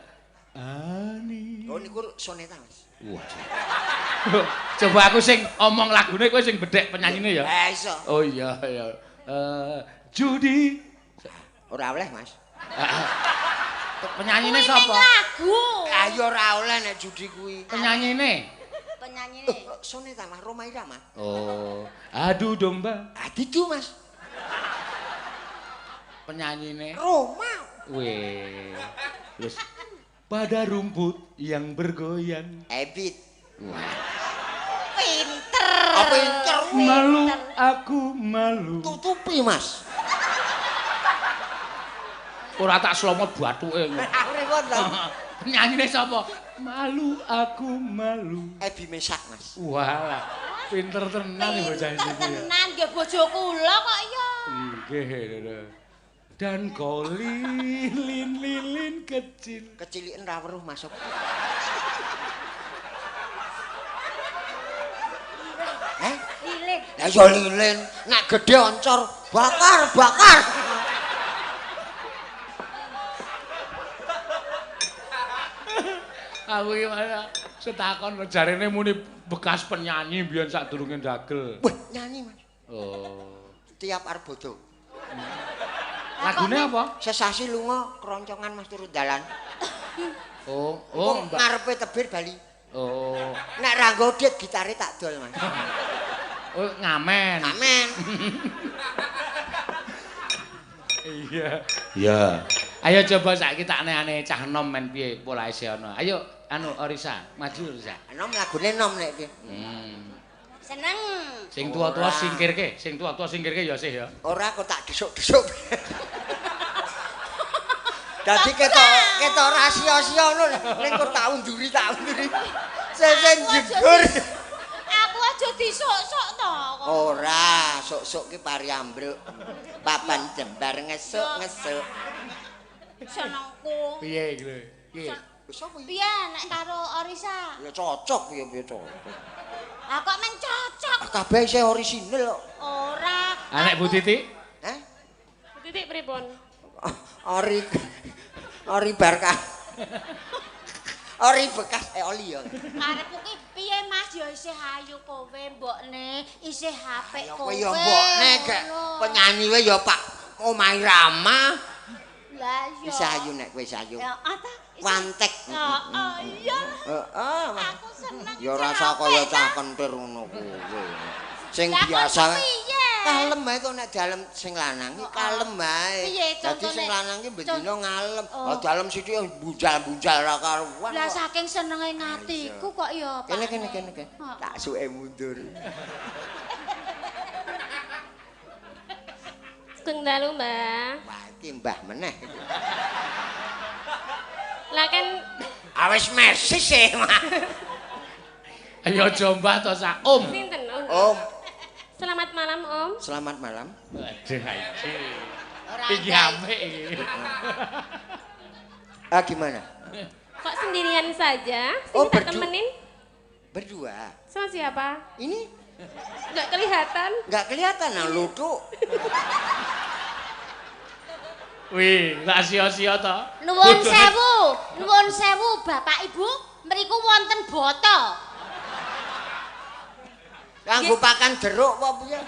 Ani. Oh niku soneta Mas. Wah. Coba aku sing omong lagune kowe sing bedhek penyanyine ya. Iso. Oh iya ya. Judi. Ora oleh Mas. Penyanyine Kuwi sapa? lagu. Ayo ora oleh nek judi kuwi. Penyanyine. Penyanyine. Soneta Mas Romai Rama. Oh, adu domba. Didu Mas. Penyanyine. Roma. Weh. Wis pada rumput yang bergoyang. Ebit. Pinter. Apa pinter? Malu aku malu. Tutupi Mas. Ora tak slomot bathuke. Repot to. Penyanyine sapa? Malu aku malu. Ebi Mesak Mas. Walah, pinter tenan iki bocah iki. Tenan nggih bojo kula kok ya. Nggih. Dan kau lilin kecil. Keciliken ra weruh masuk. Lilin. Lah ya lilin, nek gedhe oncor bakar. Aku iki malah setakon jarene muni bekas penyanyi biyen sadurunge ndagel. Wah, nyanyi Mas. Oh. Tiap arep bodo. Lagune apa? Sesasi lunga keroncongan Mas turun dalan. Oh, Mbak. Ngarepe tebir Bali. Oh. Nek ra nggodhet gitare tak dol Mas. Oh, ngamen. Amen. Iya. Ya. Ayo coba saiki tak aneh-aneh cah enom men piye polahe isih ana. Ayo anu Orisa, maju Orisa. Enom lagune enom nek iki. Seneng. Sing tua-tua singkirke ya sih ya. Ora kok tak desuk-desuk. Dadi ketok rahasia-rahasia ngono ning kok tak unduri. Sesen jegur. Aku aja disuk-suk to. Ora, sok-sok ki pari ambruk. Papan jembar ngesuk-ngesuk. Senengku. Piye iki lho? Piye? Sapa iki? Piye nek karo Orisa? Ya cocok piye cocok. Ah kok men cocok. Kabeh isih orisinil kok. Ora. Anek Bu Titik? Heh? Titik pripun? Ori barkah. Ori bekas oli ya. Karepku ki piye Mas ya isih ayu kowe mbokne, isih apik kowe. Ya mbokne gek penyanyi wae ya Pak Omai Rama. Lah iya. Isih ayu nek kowe ayu. Ya ata. Wantek. Iya. Heeh. Aku seneng. Ya rasa kaya cah kentir ngono kuwi. Sing biasa kalem ae to nek dalem sing lanang iki kalem ae. Dadi sing lanang iki bendina ngalem. Oh dalem sithik bunjal-bunjal ra karuan. Lah saking senenge ngatiku kok ya Pak. Kene. Tak suke mundur. Sugeng dalu, Mbah. Wah, iki mbah meneh. Lah kan Awis Mercies e, Mas. Ayo coba to sak Om. sinten, Om? Om, Selamat malam, Om. selamat malam. Waduh iki. Ora Iki apik iki. Gimana? Kok sendirian saja? Oh, Sini tak temenin. Berdua. Sama siapa? Ini Nggak kelihatan. Nggak kelihatan nah lutuk. Wih, nggak sia-sia ta. Nuwun sewu, Bapak Ibu, mriku wonten boto. Kanggo pakan jeruk apa piye?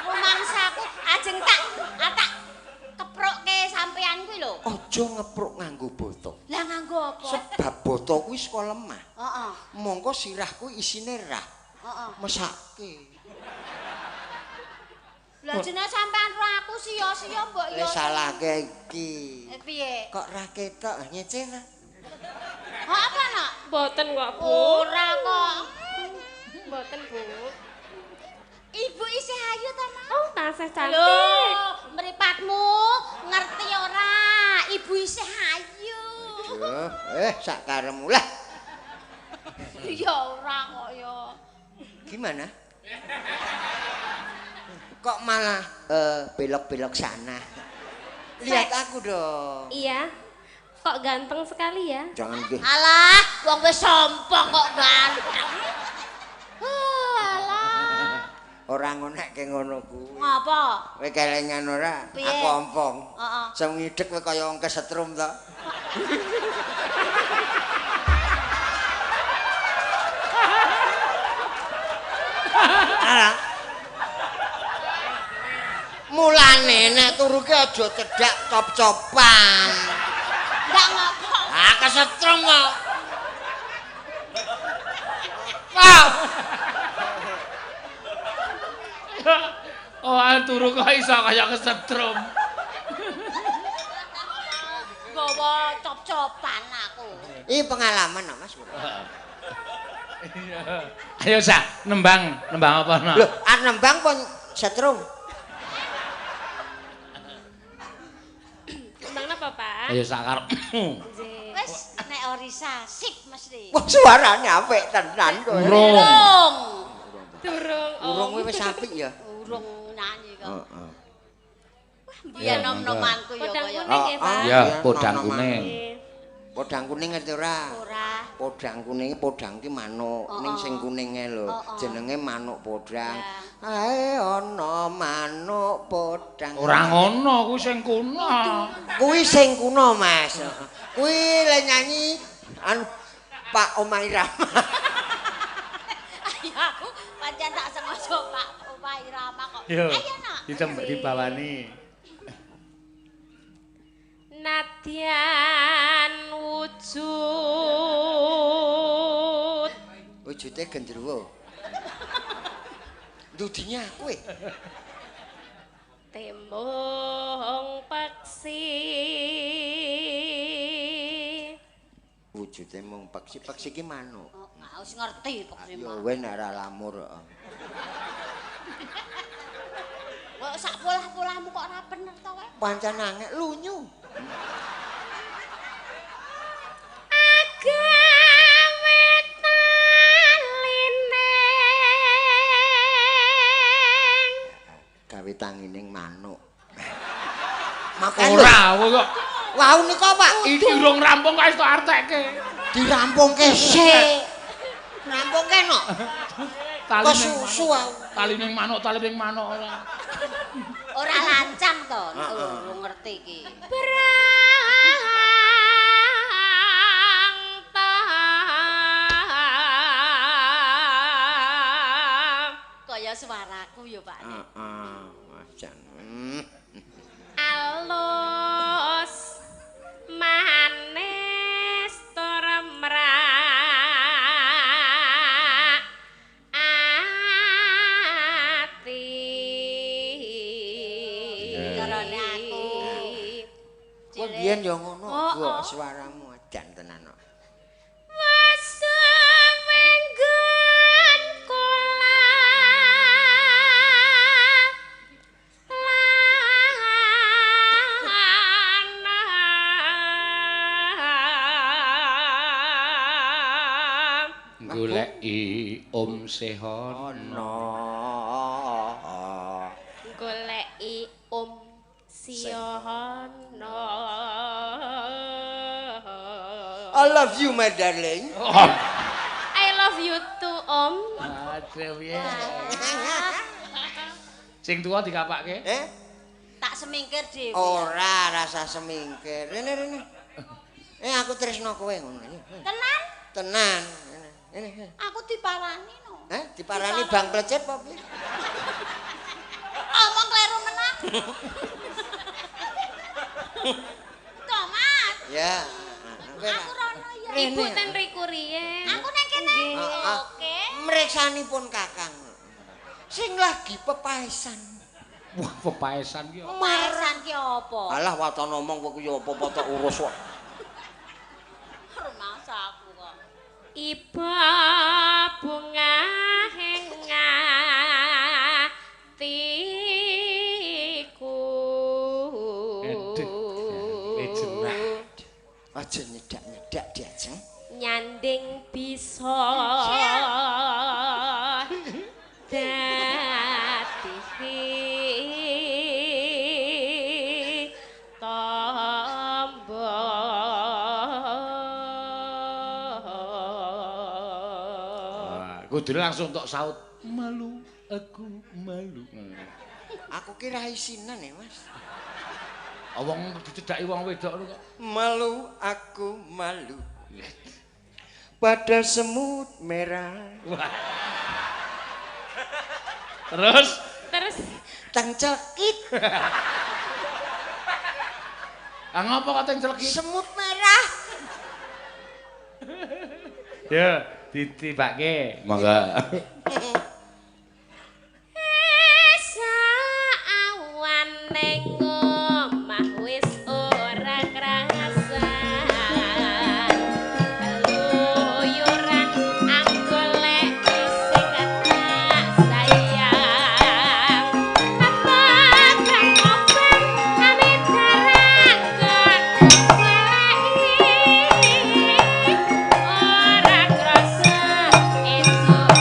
Rumangsaku ajeng tak keprokke sampean kuwi lho. Aja ngepruk nganggo boto. Lah nganggo apa? Sebab boto kuwi saka lemah. Heeh. Mongko sirahku isine rah. Heeh. Mesake. Lah jenenge sampean ro aku sia-sia mbok Wis salahke iki. Piye? Kok ra ketok nyecil. Ha apa nak? Boten kok, Bu. Ora kok. Boten, Bu. Ibu isih ayu ta, Mas? Oh, tasih cantik. Lho, mripatmu ngerti ora? Ibu isih ayu. Sak karemu lah. Ya ora kok ya. Gimana? Kok malah belok-belok sana? Lihat aku dong. Iya. Kok ganteng sekali ya? Jangan gitu. Alah, wong wis sompong kok ganteng. Alah. Ora ngonekke ngono ku. Ngapa? Kowe kelengan ora? Piye? Aku ompong. Heeh. Sing ngidek kowe kaya wong kesetrum to. Mulane nek turuke aja cedhak cop-copan. Ndak ngapa. Ah kesetrum kok. Kok Oh, turu kok iso kaya kesetrum. Gawa cop-copan aku. iki pengalaman kok Mas. Ayo sak nembang apa no? Lho, arep nembang pun setrum. Nembang apa, Pak? Ayo sak karepmu. Nggih. Wis nek orisa sip mesti. Wah, suarane apik tenan kowe. Urung. Durung, Urung Om. kowe wis apik ya. Urung nyanyi kok. Heeh. Biyen nom-nomanku ya Podang kaya. kuning ya, Pak? Ya, podang kuning. Nggih. Podang kuning ngerti ora? Ora. Podang kuning podang ki manuk, ning sing kuninge lho jenenge manuk podang. Ae ana manuk podang. Ora ngono kuwi sing kuna. Kuwi sing kuno, Mas. Kuwi le nyanyi anu Pak Omai Rama. Ayo aku pancen tak sengaja Pak Omah Irama kok. Yo. Ayo nak. Dibawani. Nadyan wujud. Wujude gendruwo. Dudinya kowe. Tembung peksi. Wujude mung peksi-peksi ki manuk. Oh, wis ngerti kok Ya wis nek ora lamur kok. Kok sak polah-polahmu kok ora bener to kowe? Pancen angek lunyu. Agawe talineng. Gawe tangining manuk. Ora kok. Wau nika Pak, Iki durung rampung kok wis tak artekke. dirampungke sik. Rampungke no. Kok Tali susu wau. Talining manuk ora. Ora lancang to, urung ngerti iki. Kaya suaraku ya Pak. Heeh, macan. Alus manis tur mrak ati Karone aku. Kok biyen ya ngono, Oh, gua oh. suaramu edan tenan kok. wis suwenggon kula Goleki Om Sehon. goleki Siono. I love you my darling. Oh, I love you too, Om. Piye? Sing tuwa dikapakke? Tak semingkir dhewe. Ora rasa semingkir. Rene. Aku tresno kowe ngono. Tenan? Tenan. Ini. Aku diparani no. Diparani bang plecet apa piye? Omong kleru menah. Tomat. Ya. Aku rono ya. Ibu ten riku riyen. Aku nang kene. Oke. Mreksanipun Kakang. Sing lagi pepaesan. Wah, pepaesan ki. Pepaesan ki apa? Alah watan ngomong kowe ya apa-apa tok urus kok. Rumas aku kok. Iba bunga hatiku. Aja nyedak-nyedak diajeng. Nyanding bisa dadi tombo. Kudune langsung tok saut. Malu, aku malu. Aku kira isinan ya, Mas. Wong dicedhaki wong wedok kok. Malu aku malu. Pada semut merah. Terus Tang cekit. ngapa kok teng celeki? Semut merah. Ya, ditibake. Mangga. awan ning omah wis ora krasan luyuran anggolek sing tak sayang apa kang open amit daranggon goleki ora krasa esuk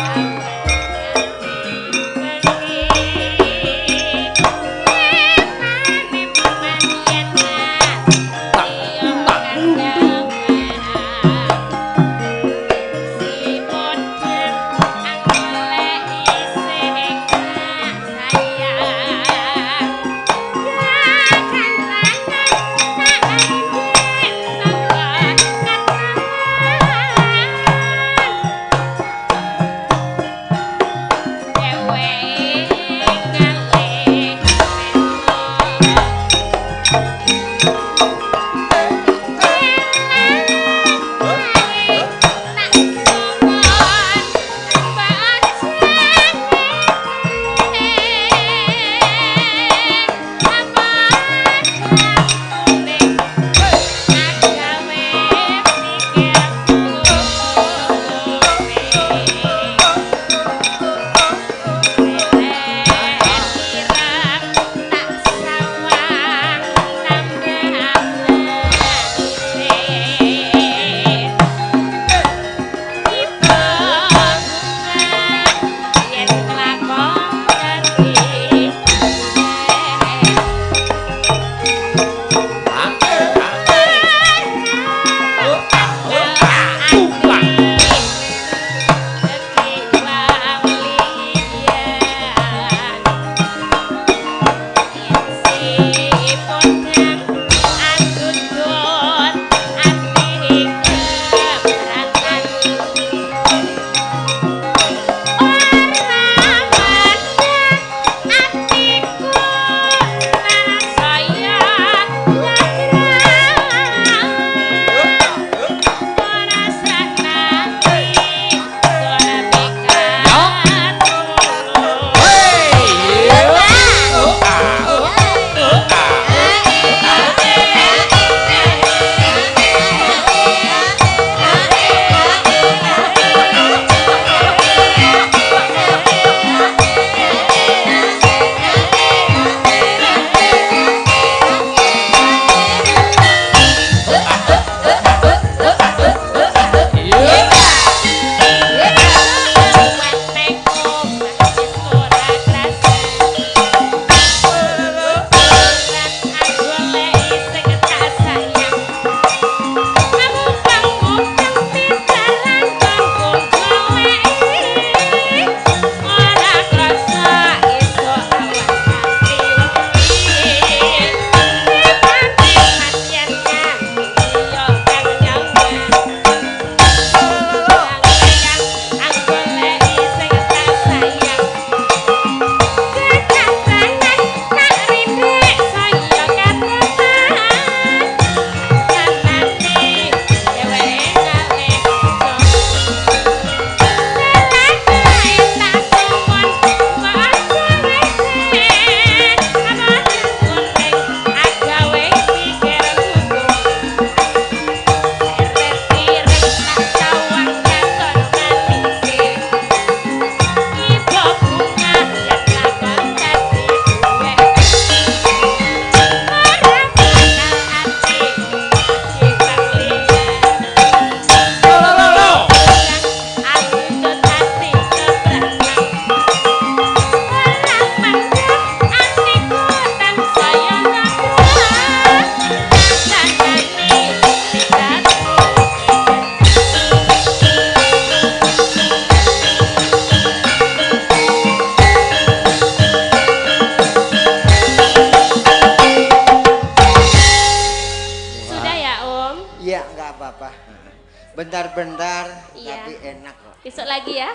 Bentar-bentar Iya. tapi enak kok. Besok lagi ya.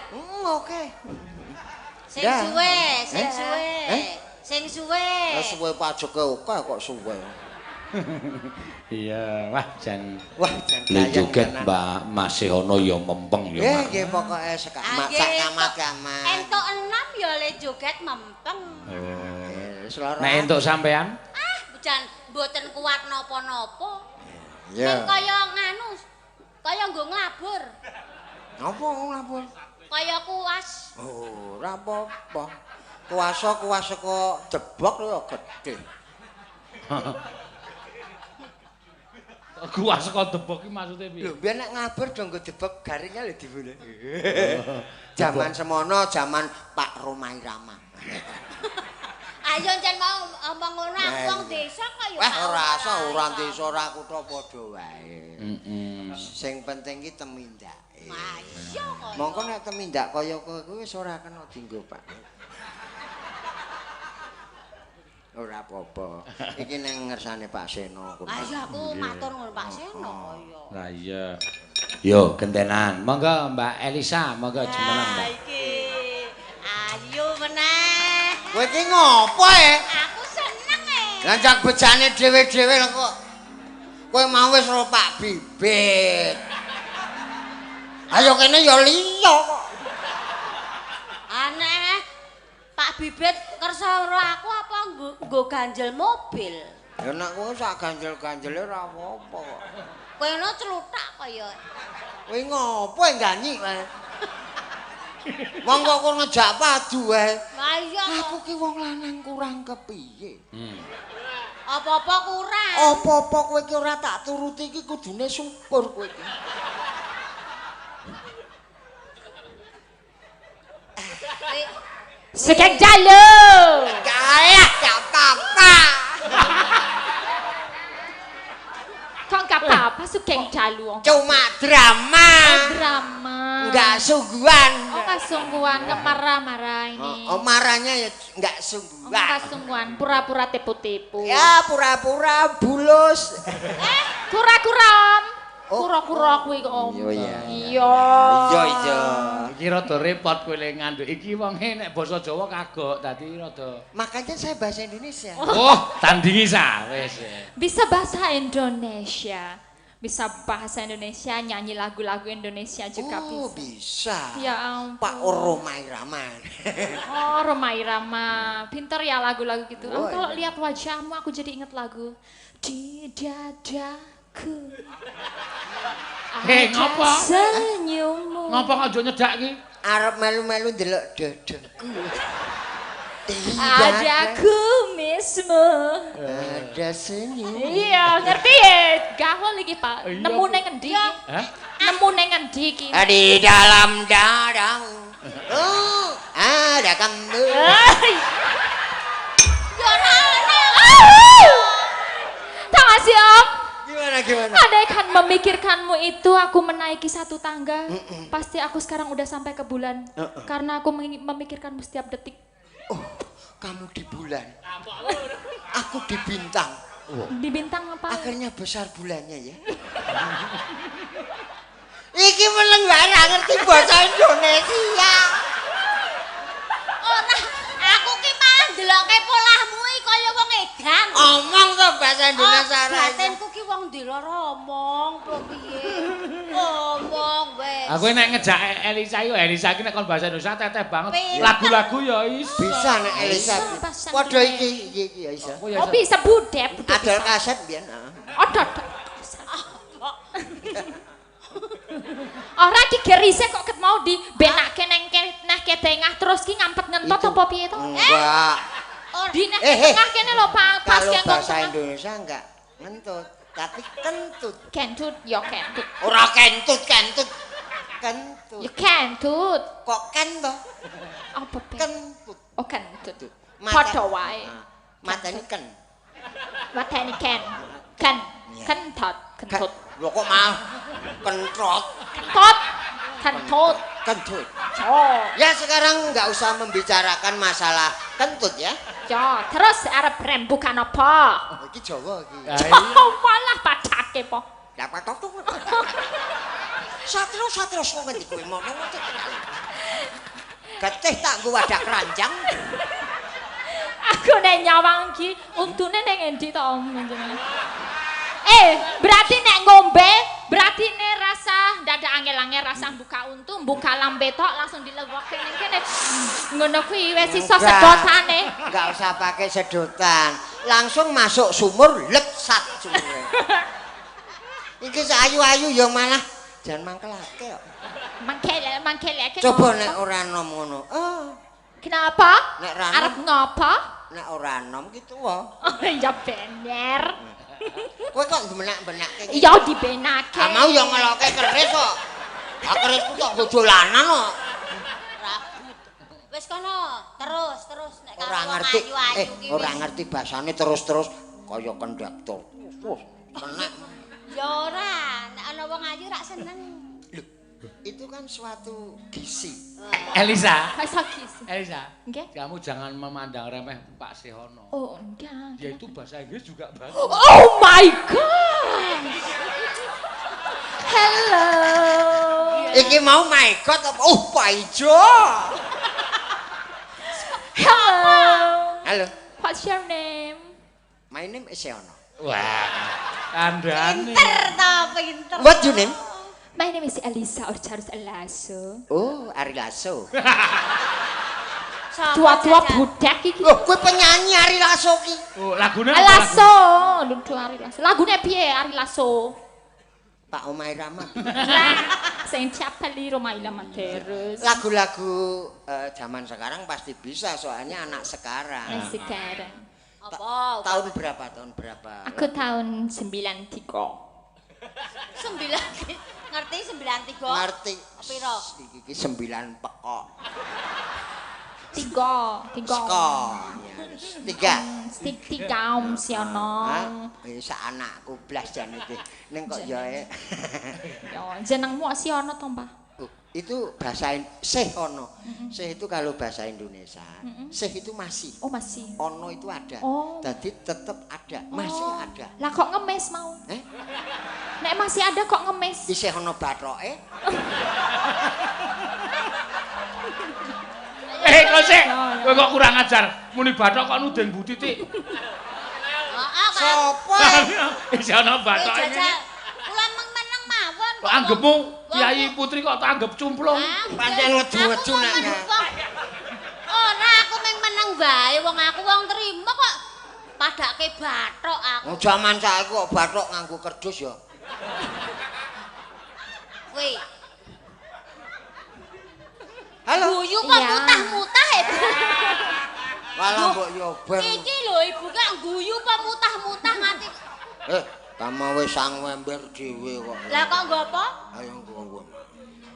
Oke. Sing Dah. suwe, sing Eh? suwe. Eh? Sing suwe. Lah suwe pajoke oke kok suwe. Iya, wah jan Wah, jan Lek gayeng joget tenan. Mbak masih ono ya mempeng ya. Mak. Nggih pokoke Angge, sekamat-kamat. Entuk 6 ya le joget mempeng. nek entuk sampean Ah, jan mboten kuat napa-napa. Ya. Sing kaya nganu, kaya nggo nglabur, Apa ngapun? kaya kuas. Oh, ora apa-apa. Kuasa kok jebok lho gedhe. kuas kok debok iki maksude piye? Lho, biar nek ngabur dong nggo debok garingnya lho dibule. Zaman semono, zaman Pak Romai Rama. Ayo jan mau omong ngono aku wong desa kaya Wah, ora asa ora desa ora kutha padha wae. Heeh. Sing penting ki temindake. Ayo kaya. Mongko nek temindak kaya kowe kuwi wis ora kena dienggo, Pak. Ora apa-apa. Iki ning ngersane Pak Seno kuwi. Ayo aku matur ngono Pak Seno kaya. Lah iya. Yo gentenan. Monggo Mbak Elisa, monggo jumeneng Mbak. Iki. Ayo meneh. Kowe iki ngopo e? Aku seneng e. Lah jak bejane dhewe-dhewe lho kok. Kowe mau wis karo Pak Bibit. Ayo kene ya liya kok. Aneh. Pak Bibit kersa karo aku apa nggo ganjel mobil? Ya nek kowe sak ganjel-ganjele ora apa-apa kok. Kowe no celutak kaya. Kowe ngopo ganyi wae? Monggo kok ngejak padu wae. Lah iya Aku ki wong lanang kurang kepiye? apa-apa kurang. Apa-apa kowe ki ora tak turuti iki kudune syukur kowe iki. Sugeng Jalu. Kaya gak apa-apa. Kok gak apa-apa Sugeng Jalu. Cuma drama. Drama. Enggak sungguhan. Oh, kasungguhan marah-marah ini. Oh, marahnya ya enggak Oh, sungguhan. kasungguhan pura-pura tipu-tipu. Ya pura-pura bulus. Kura-kuram. Kura-kura kuwi kok. Iya. Iya. Iya. Iki rada repot kowe le nganduk iki wonge nek basa Jawa kagok dadi rada. Makanya saya bahasa Indonesia. Oh, tandingi sa wis. Bisa bahasa Indonesia. Bisa bahasa Indonesia, nyanyi lagu-lagu Indonesia juga Oh, bisa. bisa. Ya ampun. Pak Romai Rahman. Oh, Romai Rama. Pinter ya lagu-lagu gitu. Oh, Kalau iya. lihat wajahmu aku jadi inget lagu. Di dadaku. Hei, ada ngopo? Senyummu. Ngopo aja nyedak iki? Arep melu-melu ndelok dadaku. Ada kumismu. Ada senyum. Iya, ngerti ya? Gawal iki, Pak. Iya, Nemu Bu. neng ngendi? Hah? Nemu neng ngendi iki? Di dalam dadamu. Oh, ada kamu. Ai. Tahu gak sih, Om? Gimana? Andaikan memikirkanmu itu aku menaiki satu tangga, pasti aku sekarang udah sampai ke bulan. Karena aku memikirkanmu setiap detik. Oh, kamu di bulan. Aku di bintang. Di bintang apa? Akhirnya besar bulannya ya. Iki meneng wae ra ngerti bahasa Indonesia. Ora, aku ki malah ndeloke polahmu iki kaya wong edan. Omong to bahasa Indonesia ra. Batinku ki wong dilor omong apa piye. Omong wes. Aku nek ngejak Elisa yo Elisa iki nek kon bahasa Indonesia teteh banget. Pinter. Lagu-lagu ya iso. Bisa nek Elisa. bahasa Padha Indonesia. iki ya iso. Oh, ya Oh iso. bisa budep. Adol kaset biyen, heeh. Ada. Ora ki gerise kok ket mau di benake neng ke tengah terus ki ngampet ngentot Itu. apa piye to? Enggak. Di nek tengah kene lho Pak pas Kalau yang bahasa Indonesia enggak ngentut, tapi kentut. kentut yo kentut. Ora kentut. Kentut. Yo kentut. Kok ken to? Apa pe? Kentut. Oh kentut. Mata- Padha wae. Ah, Matane ken. Mateni ken. Ken. Kentut. Kentut. Lho kok mah kentrot. Kentut. Kentut. Kentut. Oh. Ya sekarang nggak usah membicarakan masalah kentut ya. Yo, terus arep rembukan apa? Oh, iki Jawa iki. Ah, iya. Oh, malah pacake po. Dapat tok. Satria kok ngendi kowe mono. Getih tak nggo wadah keranjang. Aku nek nyawang iki untune ning endi to Om jenengan? Berarti nek ngombe, berarti nek rasa dadak angel-angel rasa buka untu, buka lambe tok langsung dilewokke ning kene. Ngono kuwi wis iso sedotane. Enggak usah pakai sedotan. Langsung masuk sumur leksat sumure. Iki ayu-ayu ya malah jan mangkelake kok. Mangkelake. Coba nek ora nom ngono. Kenapa? Nek ra arep ngopo? Nek ora nom gitu wae. Ya bener. Kowe kok benak-benakke iki? Ya dibenake. Mau ya ngeloke keris kok. Kerisku kok nggo dolanan kok. Rabut. Wis kono, terus nek ora ngerti. Ora ngerti basane terus kaya konduktor. Kenek. Ya ora, nek ana wong ayu rak seneng. Itu kan suatu gizi. Elisa. Sakis. Elisa. Nggih. Kamu jangan memandang remeh Pak Sehono. Oh, enggak. Dia itu bahasa Inggris juga bagus. Oh my god. Hello. Iki mau my god apa? Pak Ijo. Hello. Halo. What's your name? My name is Sehono. Wah, kandhane. Pinter. What your name? My name is Elisa Orcharus Elaso. Oh, Ari Lasso. Tua-tua budak iki. Loh, kowe penyanyi Ari Lasso ki. Oh, lagune Elaso, ludu Ari Lasso. Lagune piye Ari Lasso? Pak Omai Rama. Sing Chapeli Roma Ilama terus. Lagu-lagu zaman sekarang pasti bisa soalnya anak sekarang. Sekarang. Apa? Tahun berapa? Aku tahun 93. 9 ngerti 93? Ngerti. Piro? Iki 9 pekok. 3. Tiga. Tiga Om Siono. Bisa anakku blas jan iki. Ning kok ya. Yo, jenengmu Siono to, Mbah? Itu bahasa Sehono. Seh itu kalau bahasa Indonesia. Seh itu masih. Oh, masih. Ono itu ada. Oh. Jadi tetap ada, masih ada. Lah kok ngemis mau? Nek masih ada kok ngemis? Di Sehono batroke. Kok sik. Kowe kok kurang ajar. Muni bathok kok nudeng Bu Titik. Heeh, Kak. Sopo? Isih ana bathok iki. Kula meneng mawon. Kok anggapmu Kyai Putri kok tak anggap cumplung. Pancen ngeju-ngeju nek. Ora, aku mung meneng bae wong aku wong trima kok padake bathok aku. Jaman saiki kok bathok nganggo kerdus ya. Weh. Halo. Guyu kok mutah-mutah itu. Walah mbok yo ben. Iki lho Ibu kok guyu kok mutah-mutah nganti. Tama wis sang wember dhewe kok. Lah kok nggo apa? Ayo nggo.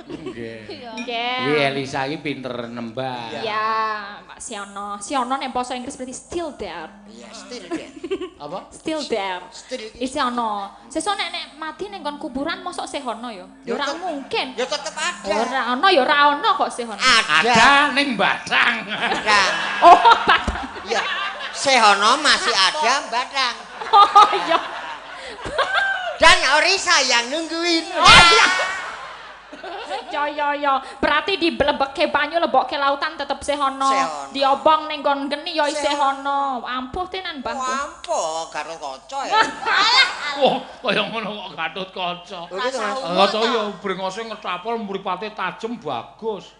Nggih. Nggih. Kuwi Elisa iki pinter nembang. Iya, Pak Siono. Siono nek basa Inggris berarti still there. Iya, still there. Apa? Still there. Still. Isi ono. Sesuk nek mati ning kon kuburan mosok sehono ya? Ya ora mungkin. Ya tetep ada. Ora ono ya ora ono kok sehono. Ada ning Batang. Badang. Oh, Batang. Ya. Sehono masih ada Badang. Oh iya. Dan ori sayang nungguin. Ya. Berarti dilebeke banyu lebokke lautan tetep sehono. Diobong ning nggon geni ya isih ono. Ampuh tenan, Mbah. Ampuh karo kaca ya. Wah, kaya ngono kok Gatut Kaca. Kaca ya brengose ngetapol mripate tajem bagus.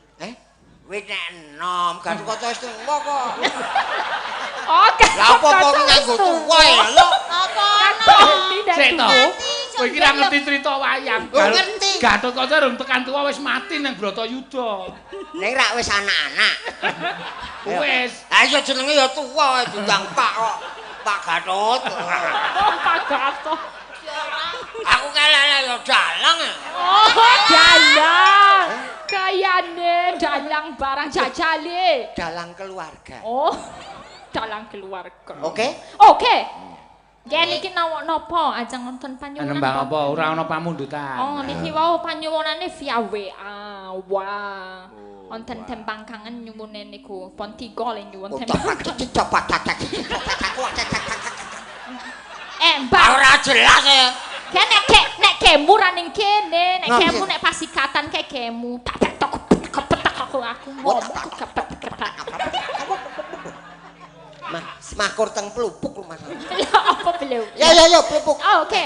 Wis nek enom Gatut Kaca wis tuwa kok. Oke. Lah apa kok nganggo tuwa ya lho? Apa Sik to. Kowe iki ra ngerti crita wayang. Ngerti. Gatut Kaca rung tekan tuwa wis mati nang Bratayuda. Nek ra wis anak-anak. Wis. Ha iya jenenge ya tuwa diundang Pak kok. Pak Gatut. Pak Gatut. Aku kelele ya dalang. Oh, dalang. Kayane dalang barang jajale. Dalang keluarga. Oh, dalang keluarga. Oke? Oke. Yen iki napa ajeng nonton panyuwunan? Nembang apa ora ana pamundutan. Oh, niki wau panyuwunane via WA. Wah. Wonten tembang kangen nyuwune niku. Pon 3 le nyuwun tembang. Coba tak. Mbak Ora jelas ya. Nek gemu ra ning kene, nek gemu nek pasikatan kayak gemu. Tak petak aku ngomong kepet. Makur teng pelupuk Mas. Lha apa belum? Ya pelupuk. Oh, oke.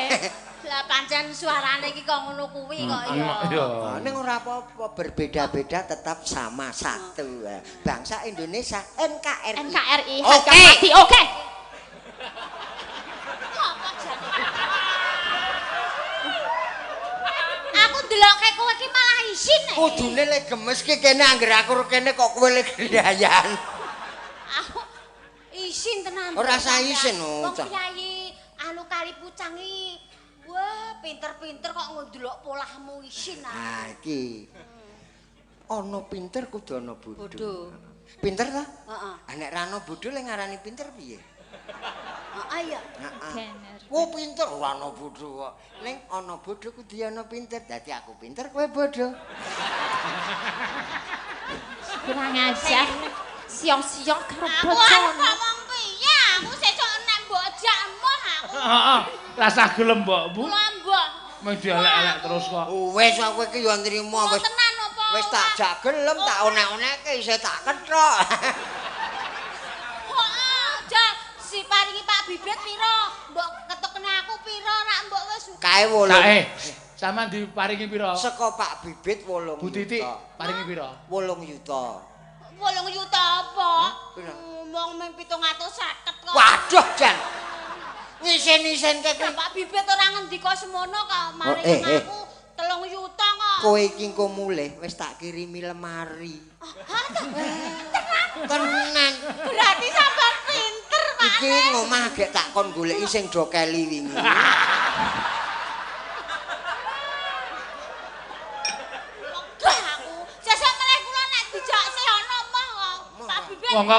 Lah pancen suarane iki kok ngono kuwi kok ya. Ning ora apa-apa berbeda-beda tetap sama satu. Bangsa Indonesia NKRI. Oke. Aku ndelokke kowe iki malah isin. Kudune le gemes ki kene anggere aku kene kok kowe le gendayan. Aku isin tenan. Ora usah isin, Wong Kyai anu kali pucang iki. Wah, pinter-pinter kok ndelok polahmu isin ah. Ah iki. Ana pinter kudu ana bodho. Bodho. Pinter ta? Heeh. Nek ra ana bodho le ngarani pinter piye? Heeh ya. Heeh. Oh pinter ora ana bodho kok. Ning ana bodho kudu ana pinter. Dadi aku pinter kowe bodho. Kurang ajar. Siong-siong karo Aku ngomong piye? Aku sesuk nek mbok jak emoh aku. Heeh. Rasah gelem mbokmu. Mbok. Mung dielek-elek terus kok. Wis aku iki yo nrimo wis. Tenan apa? Wis tak jak gelem tak onek-onekke isih tak kethok. Kok si paringi Pak Bibit piro? Mbok ketukne aku piro nek mbok wis Kae 8. Sae. Sampeyan diparingi piro? Saka Pak Bibit 8 Bu Titik paringi piro? 8 juta. 8 juta apa? Piro? Wong mung 750 kok. Waduh, Jan. Ngisen-isenke kuwi. Pak Bibit ora ngendika semono kok maringi aku 3 juta kok. Kowe iki engko mulih wis tak kirimi lemari. Tenan. Berarti sampean pinter, Pak. Iki ngomah gek tak kon goleki sing do keli wingi. Wegah aku. Sesuk meneh kula nek dijak sehono omah kok. Pak Bibit. Monggo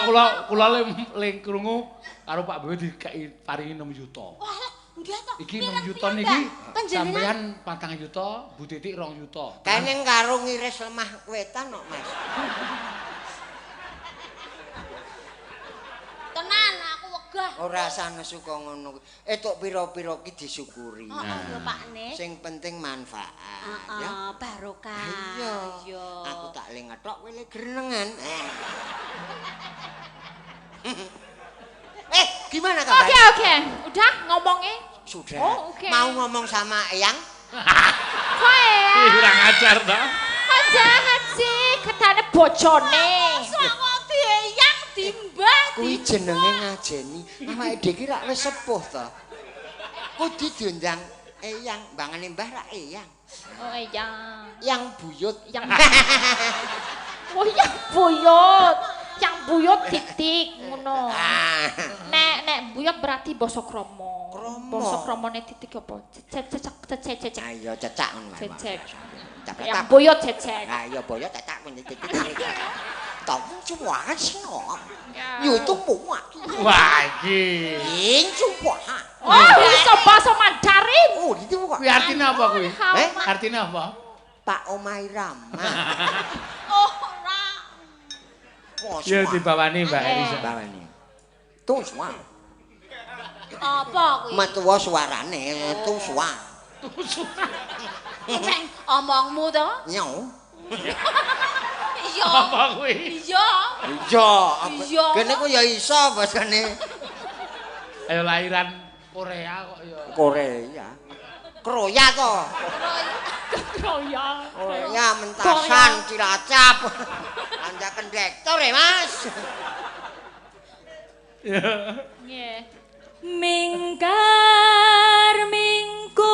kula le krungu karo Pak Bewe dikeki paringi 6 juta. Wah, nggih to. Iki 6 juta niki sampeyan 4 juta, Bu Titik 2 juta. Kene karo ngiris lemah wetan kok, Mas. Tenan aku wegah. Ora sanes kok ngono. Etuk pira-pira ki disyukuri. Heeh, lho Pakne. Sing penting manfaat ya. Barokah. Iya. Aku tak le ngethok kowe le grenengan. Gimana kabar? Oke. Udah ngomongnya? Sudah. Oh, oke. Mau ngomong sama Eyang? Kok ya? Kurang ajar ta? Kok jahat sih? Ketane bojone. Sok diyang dimbang. Kuwi jenenge ngajeni. Awake dhewe ki rak wis sepuh to. Kudu diundang Eyang, mbangane Mbah rak Eyang. Oh iya. Yang buyut. Oh yang buyut. Yang buyut titik ngono. Nek buyut berarti basa krama. Basa kramane titik apa? Cecek. Ayo cecak ngono. Cecek. Yang Yang buyut cecek. Nah, iya buyut cecak titik. Tong semua semua. Yo itu muat. Wah iki. Ing semua. Oh, iso basa Mandarin. Oh, itu kok. Kuwi artine apa kuwi? Artine apa? Pak Omai Rama. Oh, ora. Ya dibawani Mbak Elisa. Bawani. Tuh semua. Apa kuwi? Metuwa suarane, tuh semua. Ceng omongmu to? Nyau. Iya. Apa kuwi? Iya. Iya. Kene ku ya iso basane. Ayo lahiran Korea kok ya. Korea. Kroya to. Kroya. Korea mentasan Cilacap. Anda kondektor ya, Mas. Nggih. Mingkar mingkurengo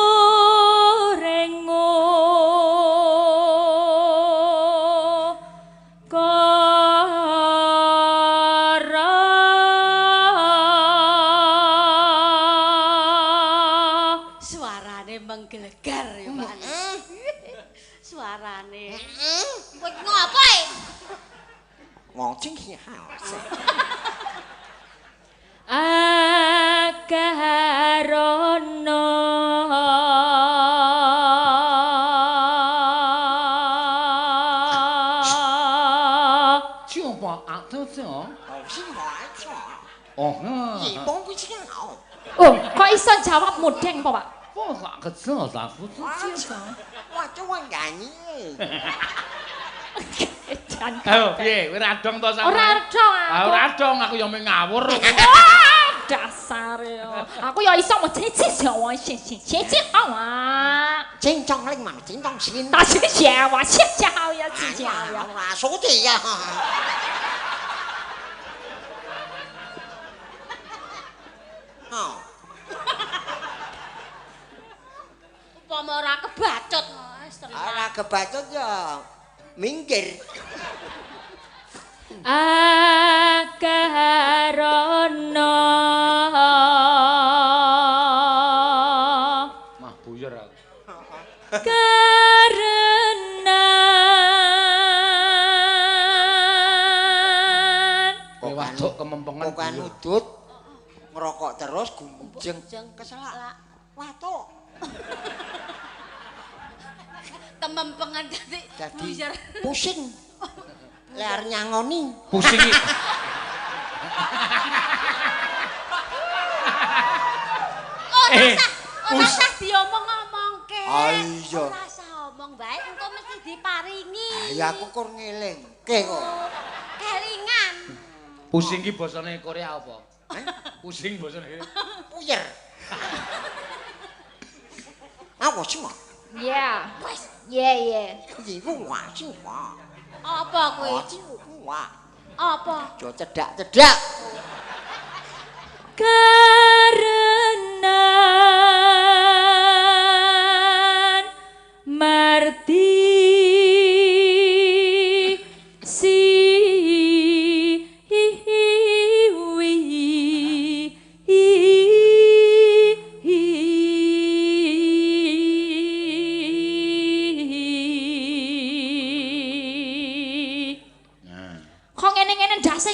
Suarane menggelegar ya, Pak. Suarane. Kowe ngopo e? Ngocing ya. Akarono Coba atau tu? Oh, Ipong kuwi sing Oh, kok iso jawab mudeng apa, Pak? 我哪个这咋不自己啊？ Wah, cuma nyanyi. Ayo, piye? Kowe radong to sampeyan? Ora dong aku. Ora radong, aku ya mung ngawur. Dasar ya. Aku ya iso mau cici jawa cici awa. Cincong ling mana cincong sin. 大cici jawa cici jawa cici jawa. Ora suci ya. Oh. Upama ora kebacut. Ora kebacut ya minggir. Akarono Mah buyer aku. karena Kowe waduk kemempengan. Bukan udut ngerokok terus gumjeng keselak. Watuk. Kemempengan dadi buyer. Pusing. Lear nyangoni. Pusing iki. Ora usah diomong-omongke. Ah, iya. Ora usah omong bae, engko mesti diparingi. Ya aku kur ngelingke kok. Kelingan. Pusing iki basane Korea apa? Pusing basane. Puyer. Aku semua. ya ya Iku wajib wah. Apa kowe? Wah. Apa? Jo cedak-cedak. karena marti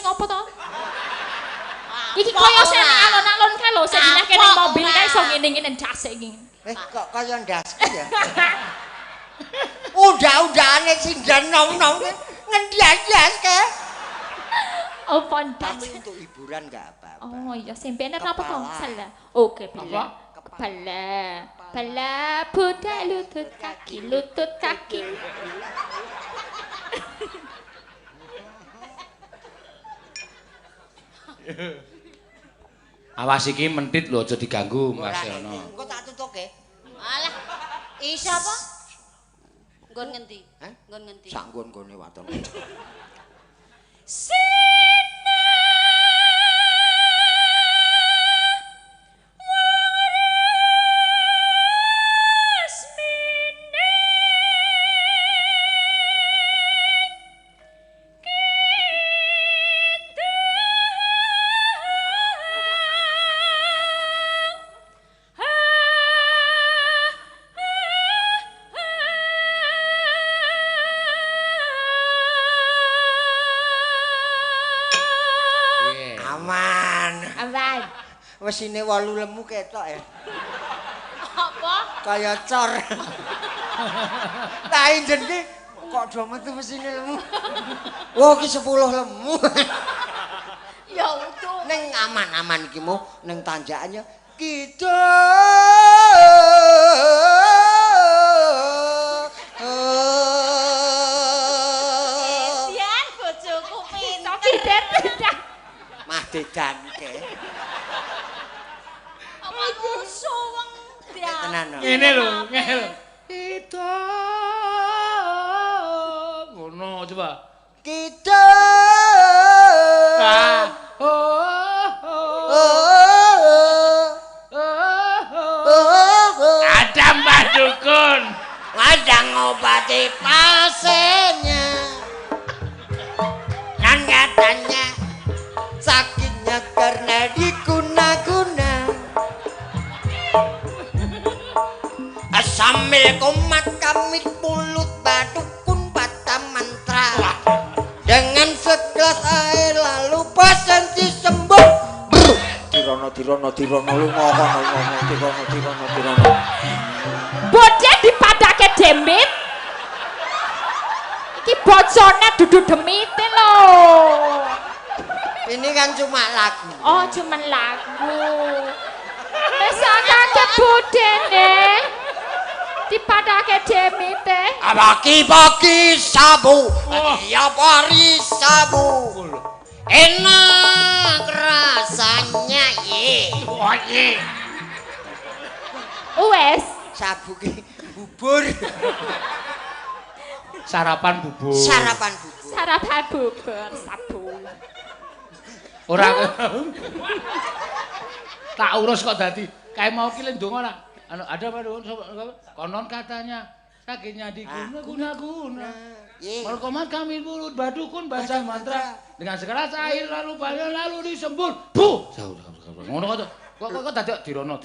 ngopo to? Iki koyo sing alon-alon kae lho, sing dinake ning mobil kae iso ngene-ngene ndase iki. Kok kaya ndasku ya. Udah-udahane sing nom-nom ngendi ajaske. Oh, pantas. Tapi untuk hiburan enggak apa-apa. Oh iya, sempenan apa to? Salah. Oke, bela. Bela. Bela budak lutut kaki, lutut kaki. Awas iki mentit lho aja diganggu Mas Yono. Engko tak tutuke. Alah. Iso apa? Nggon ngendi? Hah? Nggon ngendi? Sak nggon-nggone waton. Mesine 8 lemu ketok ya. Apa? Kaya cor. Tak injenke kok do metu mesine lemu. Wah iki 10 lemu. Ya utuh. Ning aman-aman iki mu ning tanjakannya kita. Sian bojoku pinter. Tidak. Mah dedanke. Aku suweng dia. Tenan. Ngene lho, ngene lho. Kita ngono coba. Kita Ada Mbah Dukun. Ada ngobati pasiennya. Dan katanya sakitnya karena diguna-guna. Sambil komat kamit mulut badukun bata mantra. Dengan segelas air lalu pasenti sembuh. Tirono lu ngono tirono. Bocah dipadake demit. Iki bocone dudu demite lho. Ini kan cuma lagu. Oh, cuman lagu. Wis kaget budene dipadake demite. Pagi-pagi sabu, tiap hari sabu. Enak rasanya ye. Oh ye. Wes. Sabu ki bubur. Sarapan bubur. Sarapan bubur. Sarapan bubur sabu. Ora tak urus kok dadi kae mau ki le ndonga ora. Anu ada apa dong? Konon katanya kakinya diguna-guna. Malkomat kami mulut badukun baca mantra dengan segelas air lalu banyak lalu disembur. Bu. Ngono kok. Kok dadi dirono.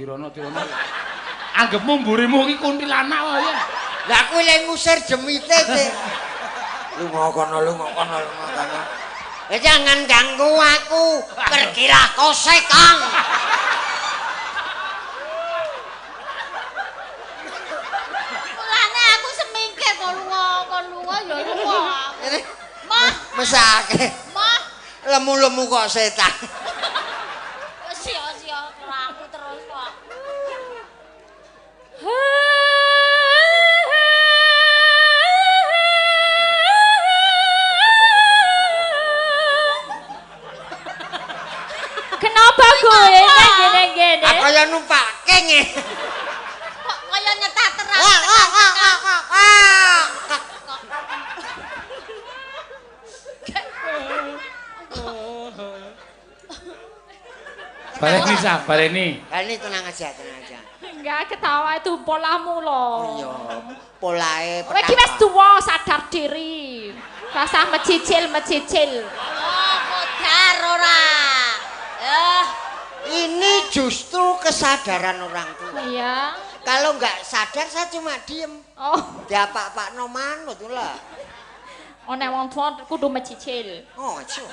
Anggepmu mburimu ki kuntilanak wae. Lah kuwi le ngusir jemite te. Lunga kono. Jangan ganggu aku. Pergilah kau sekang. Mulane aku semingke kok lunga ya lunga. Mah, Mesake. mah, Lemu-lemu kok setan. sia-sia aku terus kok. Kenapa gue gini-gini? Apa yang numpake nge? Kok kaya nyetak terang. Baleni. Ini tenang aja. Enggak ketawa itu polamu loh. Iya, polae Kowe iki wis tuwa sadar diri. Rasa mecicil. Oh, kodar ora. ini justru kesadaran orang tua. Iya. Kalau nggak sadar saya cuma diem. Oh, Diapa-apa no manut lah. nek wong tuwa kudu mecicil. Oh, aja.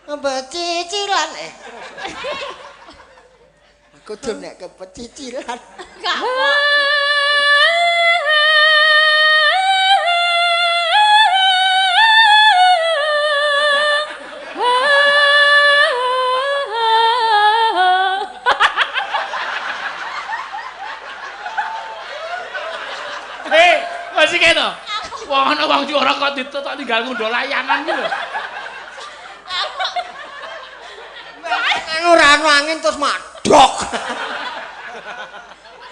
Pecicilan terus. Aku tuh nek kepecicilan. Gak Masih kene. Wong ana wong juara kok ditetok tinggal ngundho layangan iki lho. Ora anu angin terus madok.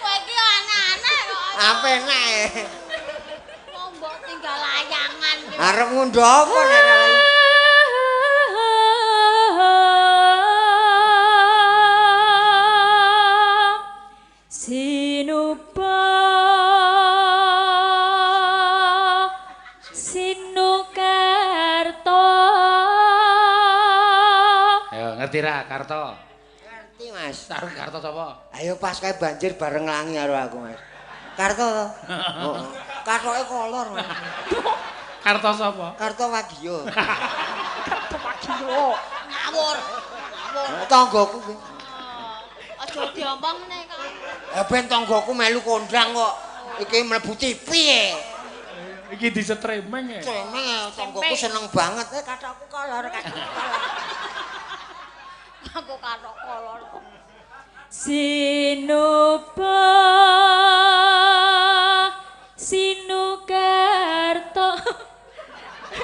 kowe iki aneh-aneh kok. Apa enak? Wong mbok tinggal layangan iki. Arep ngundho apa nek Ngerti ra Karto? ngerti Mas. Sarung Karto sapa? Ayo pas kae banjir bareng langi karo aku Mas. Karto. Heeh. Katoke kolor Mas. Karto sapa? Karto Wagio. Ngawur. Tanggoku kuwi. Aja diomong meneh kok. Ben tanggoku melu kondang kok. Iki mlebu TV e. Iki disetremeng ya. Cemeng tanggoku seneng banget. Katoku kolor. Aku katok kolor. Sinukarto.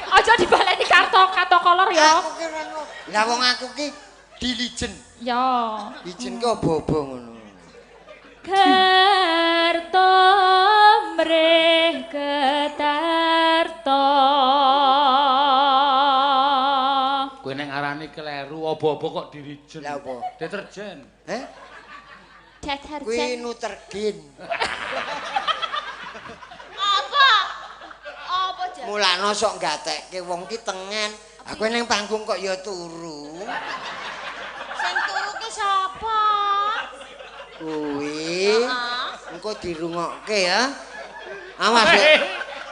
Aja dibaleni karto kolor ya. Aku ki ngono. Lah wong aku ki dilijen. Ya. Lijen ki obo-obo ngono. Karto mrih ketarto. Kowe nek ngarani kleru apa-apa kok dirijen. Lah apa? Deterjen. Heh? Deterjen. Kuwi Nutergen. Apa? Apa jan? Mulane sok gatekke wong ki tengen. Aku ning panggung kok ya turu. Sing turu ki sapa? Kuwi engko dirungokke ya. Awas.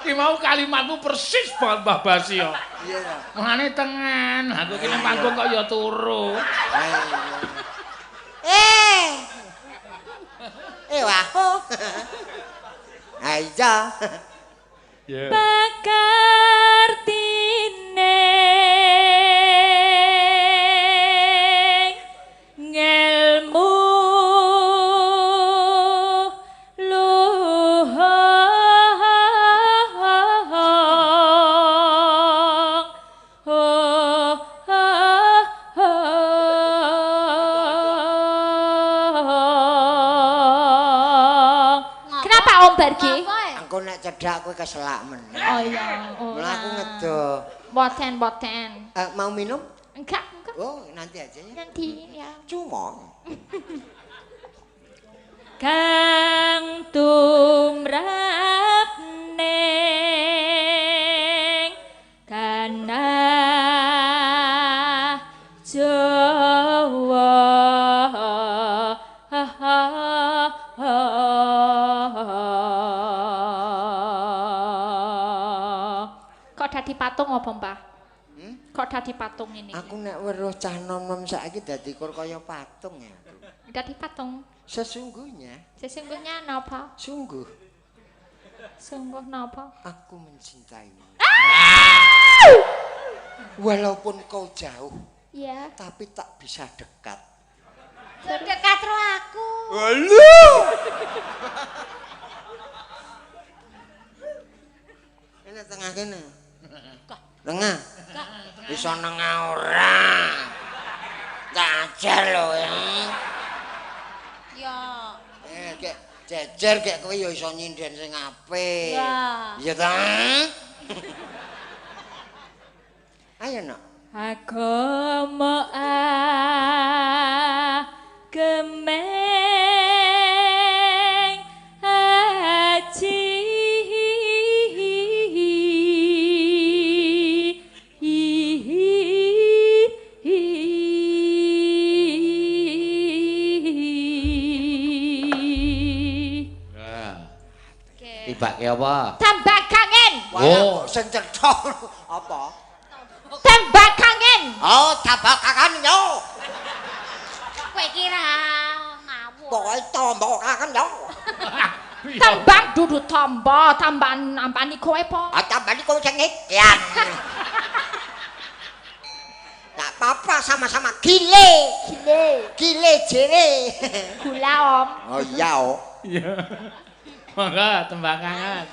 Ki mau kalimatmu persis banget Mbah Basio. Iya ta. Mulane tengen, aku ki ning panggung kok ya turu. Wah. Aja. Ya. Pakartine ngel Om Bargi? Engko nek cedhak kowe keselak meneh. Oh iya. Mula aku ngedo. Boten. Mau minum? Enggak. Oh, nanti aja ya. Nanti ya. Cuma. Kang tumrap ning tanah Jawa. Kok dadi patung apa, Mbah? Kok dadi patung ini? Aku nek weruh cah nom-nom saiki dadi kaya patung ya. Dadi patung. Sesungguhnya napa? Sungguh napa? Aku mencintaimu. Walaupun kau jauh. Iya. Tapi tak bisa dekat. Dekat karo aku. Halo. Ini tengah kene. Tengah. Bisa nengah ora. Tak ajar lho ya. Ya. Kek jejer kek kowe ya iso nyinden sing apik. Ya. Iya ta? Ayo nak. Agama gemeng haji Tibake apa? Tambak kangen. Oh, sing cetha apa? Tambak kangen. Oh, tambak kangen yo. Kowe kira ngawur. Pokoke tambak kangen yo. Tambak dudu tambahan ampani kowe po. Tambani kowe sing ngekian. Tak apa-apa sama-sama gile jere. Gula Om. Oh iya. Iya. Mangga tembakangan.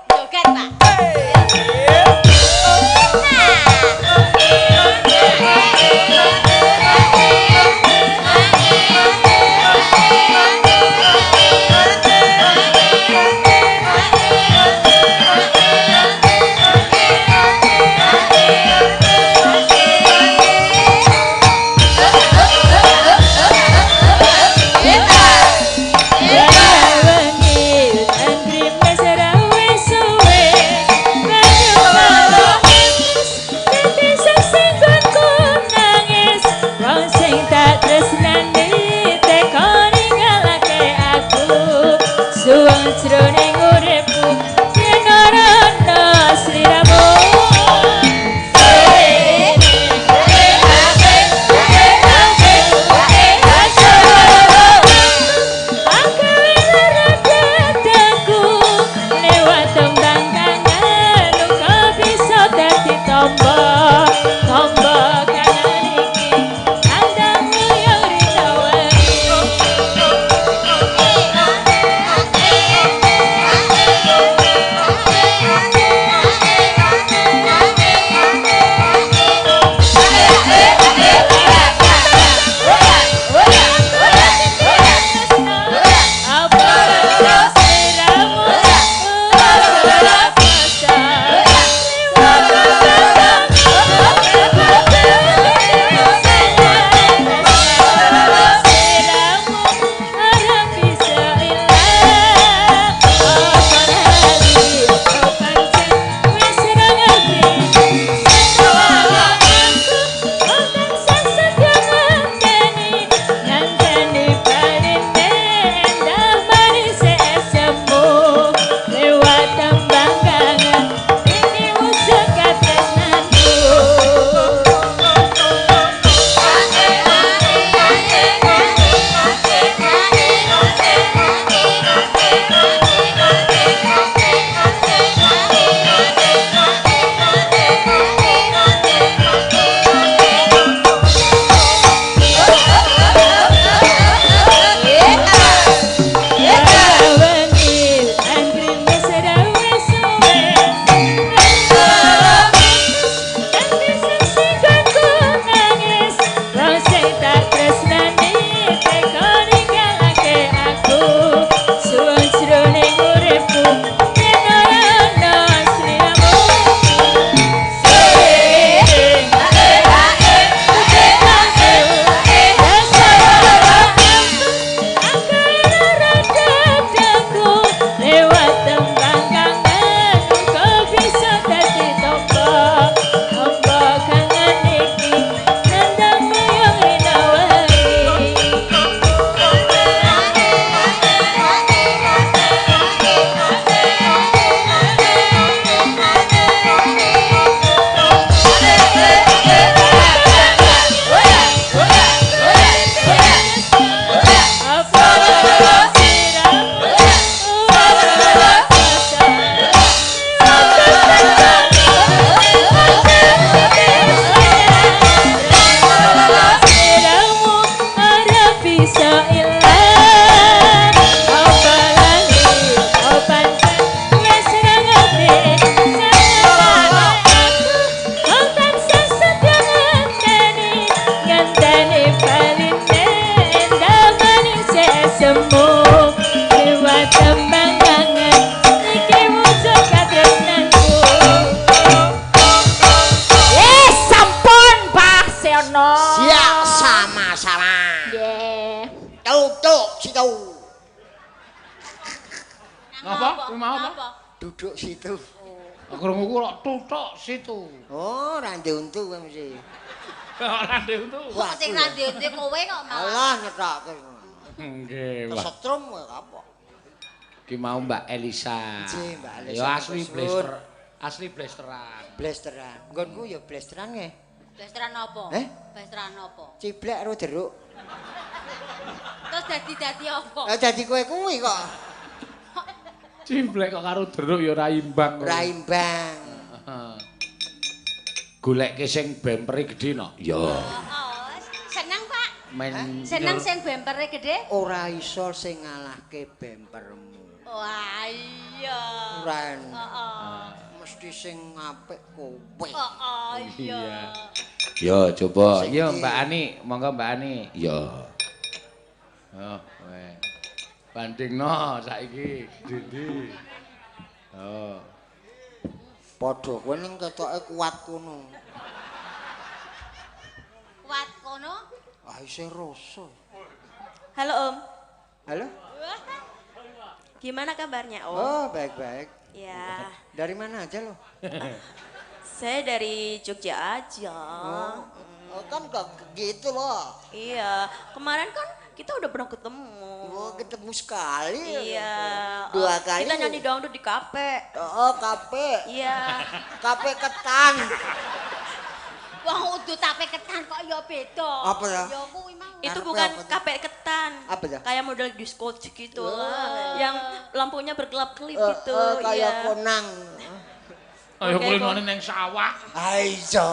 Joget, Pak. Jroning uripku yen ora ana sliramu. Lewat tembang kangen luka bisa dadi tombo kangen iki. Andangmu yang Sama-sama. Nggih. Tutuk situ. Apa? Mau apa? Duduk situ. Krungu ku kok tutuk situ. Oh, rande untu kowe mesti. Ora untu. Kok sing randi-randi kowe kok malah. Alah nyetokke. Nggih, Mbak. Kesetrum kowe apa? Ki mau Mbak Elisa. Nggih, Mbak Elisa. Ya asli blaster. Asli blasteran. Blasteran. Nggonku ya blasteran nggih. Blasteran apa? Blasteran apa? Ciblek karo jeruk. Terus dadi apa? Dadi kowe kuwi kok. Cimblek kok karo deruk ya ora imbang. Ora imbang. Goleke sing bempere gedhe no. Ya. Oh, seneng, Pak. Seneng sing bempere gedhe? Ora iso sing ngalahke bempermu. Wah, iya. Ora. Heeh. Mesti sing apik kowe. Heeh, iya. Ya coba. Ya Mbak Ani, monggo Mbak Ani. Ya. Oh, weh. Bandingno saiki Dendi. Oh. Padha kowe ning ketoke kuat kono. Kuat kono? Ah isih rasa. Halo Om, Halo? gimana kabarnya Om? Oh, baik-baik. Ya, Dari mana aja lo? saya dari Jogja aja. Oh, kan gak gitu loh. Iya, kemarin kan kita udah pernah ketemu. Oh, ketemu sekali. Iya. Dua kali. Kita nyanyi dangdut di kafe. Oh, kafe. Iya. Kafe ketan. Wong udu tape ketan kok ya beda. Apa ya? Ya kuwi mau. Itu Ngarepe bukan apa tuh? kafe ketan. Apa ya? Kayak model diskotik gitu Oh. lah. Yang lampunya berkelap-kelip gitu. Kayak Iya. konang. Ayo Oke, kulinane kok. ning sawah. Aizo.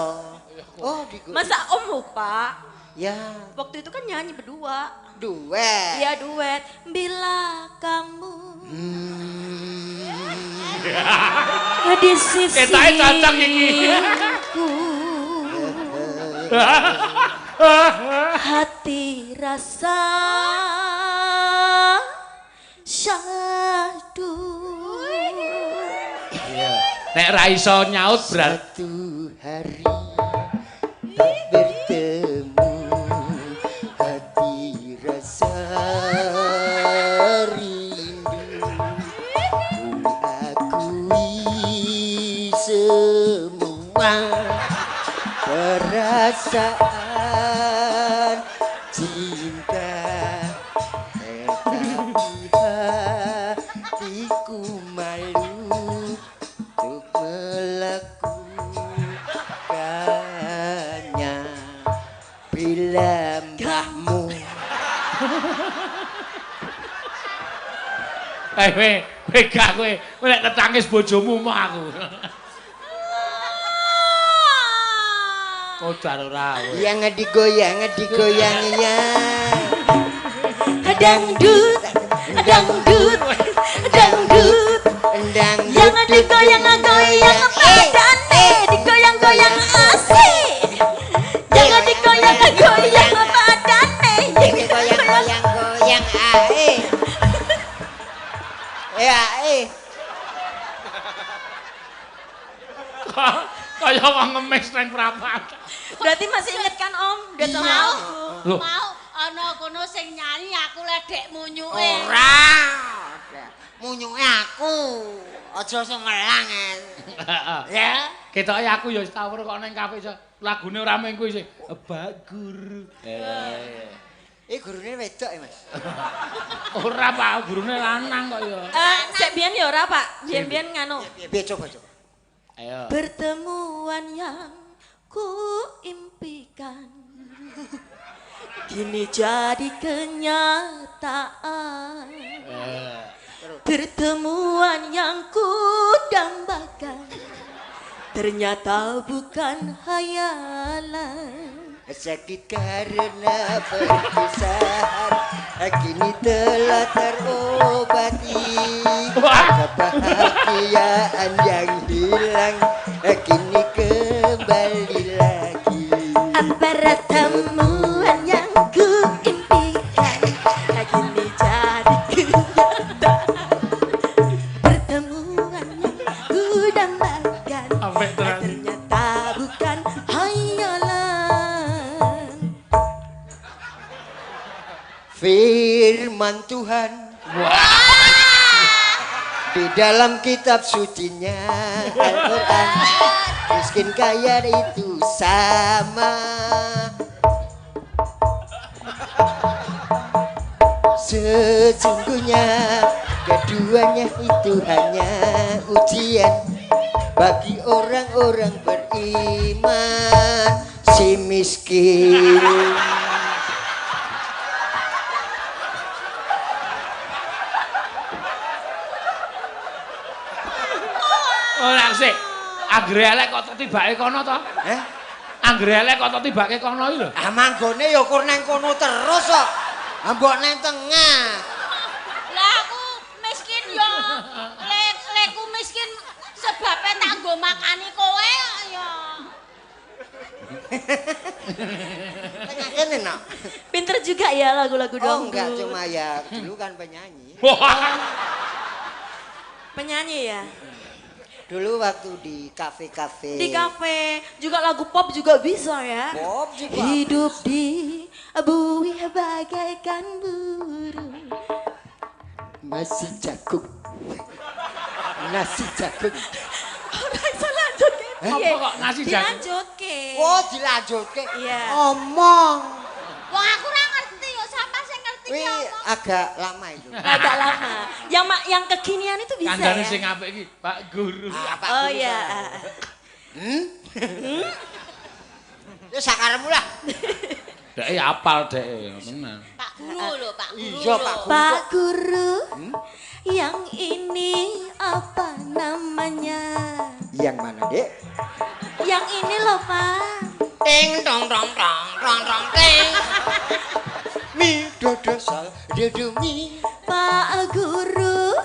Oh, di Masa Om lupa? Ya, Waktu itu kan nyanyi berdua. duet. Iya duet. Bila kamu di sisi Ketae cacang iki. hati rasa syahdu. Nek ra iso nyaut berarti Satu hari tak bertemu, hati rasa rindu. Ku akui semua perasaan cinta, tetapi hatiku malu untuk melakukannya. Bila mbahmu kowe gak kowe nek ketangis bojomu mah aku. Kodar ora kowe. yang digoyangnya Dangdut, dangdut, dangdut. Jangan digoyang-goyang padane, digoyang-goyang asik. Jangan digoyang-goyang padane. goyang ae. Ya, Kaya wong ngemis nang prapat. Berarti masih inget kan Om? Udah sama Mau. aku. Loh. Mau ana kono sing nyanyi aku ledek munyuke. ora. Munyuke aku. Aja sing ngelang. Ya. Ketoke aku ya tau kok nang kafe iso lagune ora mung kuwi sih. Bak guru. Gurune wedok ya, Mas. Ora Pak, gurune lanang kok ya. Sek biyen ya ora Pak, biyen nganu. Piye coba. Ayo. Pertemuan yang ku impikan kini jadi kenyataan. Pertemuan yang ku dambakan ternyata bukan hayalan. Sakit karena perpisahan, kini telah terobati. Kebahagiaan yang hilang, kini kembali lagi. Pertemuan yang ku impikan kini jadi kenyataan. Pertemuan yang ku dambakan Ambek tenan. ternyata bukan hayalan. firman Tuhan. Di dalam kitab sucinya Al-Quran, miskin kaya itu sama. Sesungguhnya keduanya itu hanya ujian bagi orang-orang beriman. Si miskin ora sik. Anggere elek kok tibake kono to? Anggere elek kok tibake kono iki lho. ah manggone ya kur nang kono terus kok. Mbok nang tengah. Lah aku miskin yo. Leku miskin sebabe tak nggo makani kowe ya. Tengah kene nak. Pinter juga ya lagu-lagu dangdut. Oh enggak, cuma ya dulu kan penyanyi. Penyanyi ya. Dulu waktu di kafe-kafe. Di kafe juga lagu pop juga bisa ya. Pop juga. Hidup di bumi bagaikan burung. Masih jagung. Nasi jagung. Ora iso lanjut ke piye? Apa kok nasi jagung? Dilanjutke. Oh, dilanjutke. Iya. Omong. Wong aku ora ngerti yo, sampe sing ngerti Wih, ki apa. agak lama itu. Agak lama. Yang kekinian itu bisa Kandhane ya. sing apik iki, Pak Guru. Pak Oh Guru iya. Ya sakaremu lah. Dek apal dek, tenan. Pak Guru lho, Pak Guru. Iya, Pak Guru. Pak Guru, yang ini apa namanya? Yang mana, Dek? Yang ini loh Pak. Ting tong tong tong tong tong ting. Mi do do sol do do mi. Pak Guru.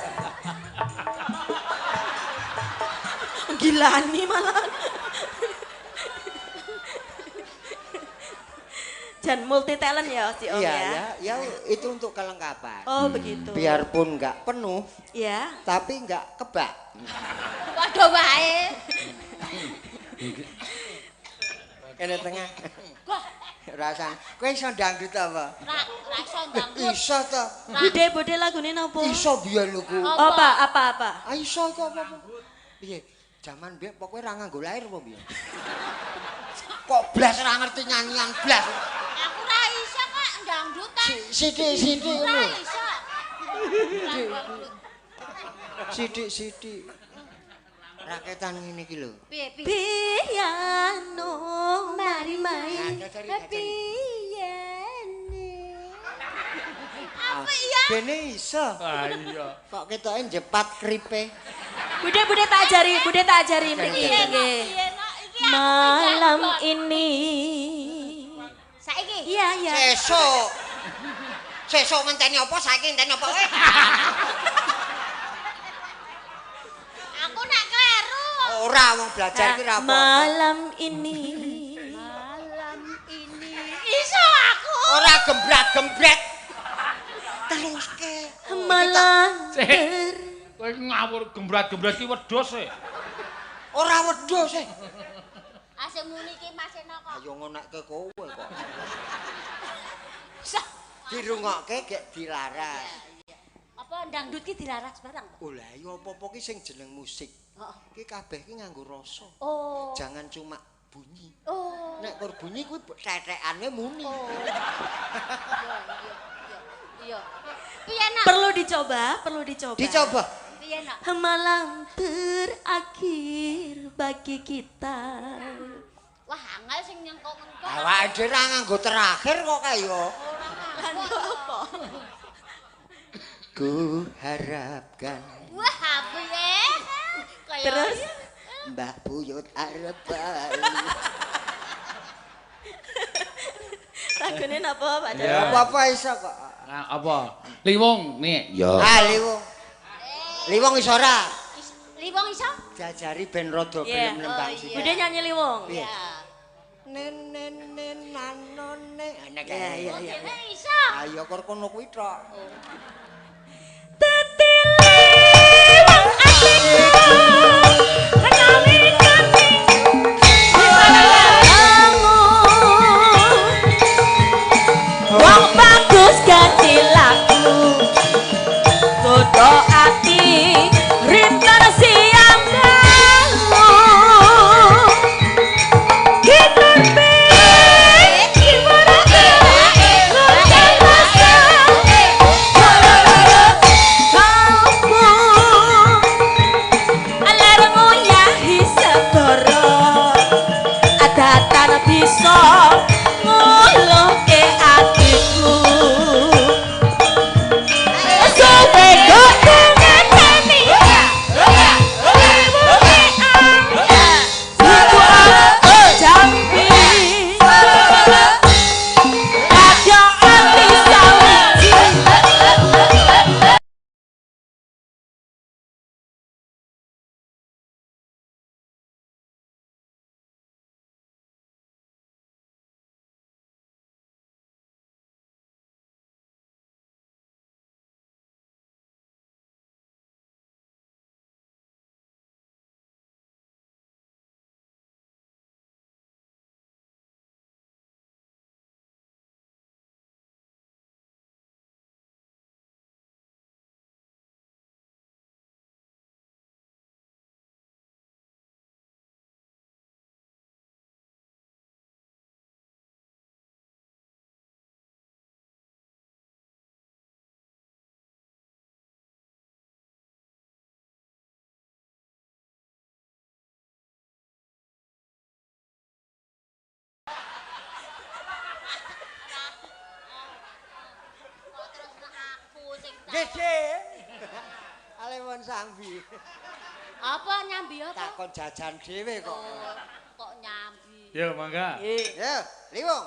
Gila nih malah. Dan multi talent ya si Om Iya, ya. ya itu untuk kelengkapan. Oh begitu. Biarpun nggak penuh, Ya. tapi nggak kebak. Padha wae. Kene tengah. Kok Rasan. Kowe iso dangdut apa? ra iso ndangdut. Iso to. Bude lagune napa? Iso biyen lho ku. Apa? Ah iso kok apa? Piye? Jaman biyen pokoke ra nganggo lair apa piye? Kok blas ora ngerti nyanyian blas. Aku ra iso kok ndangdutan. Sithik-sithik Ra ngono. iso. Sithik-sithik. Raketan ngene iki lho. Piye piye? Piano mari main. Piye? Apa ya? Dene iso. Ah iya. Kok ketoke jepat kripe. Bude tak ajari mriki nggih. Piye no? Iki aku Malam pindah kok. ini. Saiki. Iya. Sesuk ngenteni apa saiki ngenteni apa kowe? Aku nek kleru. Ora wong belajar ki ra apa. Malam ini. Malam ini iso aku. Ora gembrak-gembrek. Teruske. Malam Kowe ngawur gembrat-gembrat ki wedhus e. Ora wedhus e. Asing muni iki Mas Eno kok. Ayo ngonekke kowe kok. Dirungokke gek dilaras. Apa ndangdut ki dilaras barang? Oh lah ya apa-apa ki sing jeneng musik. Heeh. Ki kabeh ki nganggo rasa. Oh. Jangan cuma bunyi. Oh. Nek kur bunyi kuwi tetekane muni. Oh. Iya. Piye nak? perlu dicoba. Dicoba. Piye nak? Malam terakhir bagi kita. Wah, angel sing nyengkok-nyengkok. Awake dhewe ra nganggo terakhir kok kaya. Apa? Ku harapkan Wah, piye? Kaya Terus Mbah Buyut arep bali. lagune napa Pak Iya. Jar? Apa-apa iso kok. Apa? Liwung nih. Ya. Ah liwung. Liwung iso ora? Liwong iso? Jajari ben rada Iya. gelem nembang Oh, sih. iya. Bude nyanyi liwong. Iya. Ya. Nen nanone. Enak Iya. Dene iso. Ayo kok kono kuwi tok. Wong bagus ganti Gege. Alemon sambi. Apa nyambi apa? Takon jajan dhewe kok. Kok nyambi. Yo mangga. Yo, Liwung.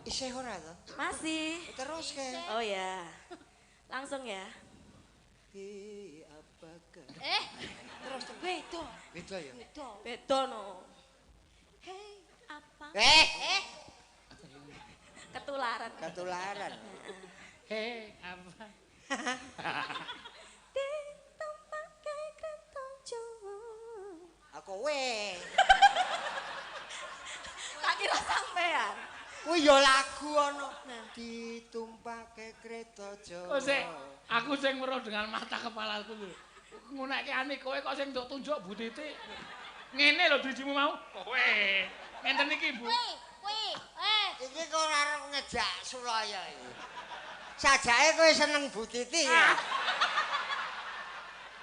Isih ora to? Masih. Terus ke. Oh ya. Langsung ya. Apakah? Terus beto. Beda ya? Beto no. Hei, apa? Ketularan. Ketularan. Hei, apa? Di tempat kereta Jawa. Aku we. Tak kira sampean. Kuwi ya lagu ana. Ditumpake kereta Jawa. Kok sik aku sing weruh dengan mata kepalaku lho. Ngunekke ane kowe kok sing nduk tunjuk Bu Titik. Ngene lho drijimu mau. Kowe. Ngenten iki, Bu. Kowe, Iki kok ora arep ngejak Sulaya iki. Sajake kowe seneng Bu Titik ya.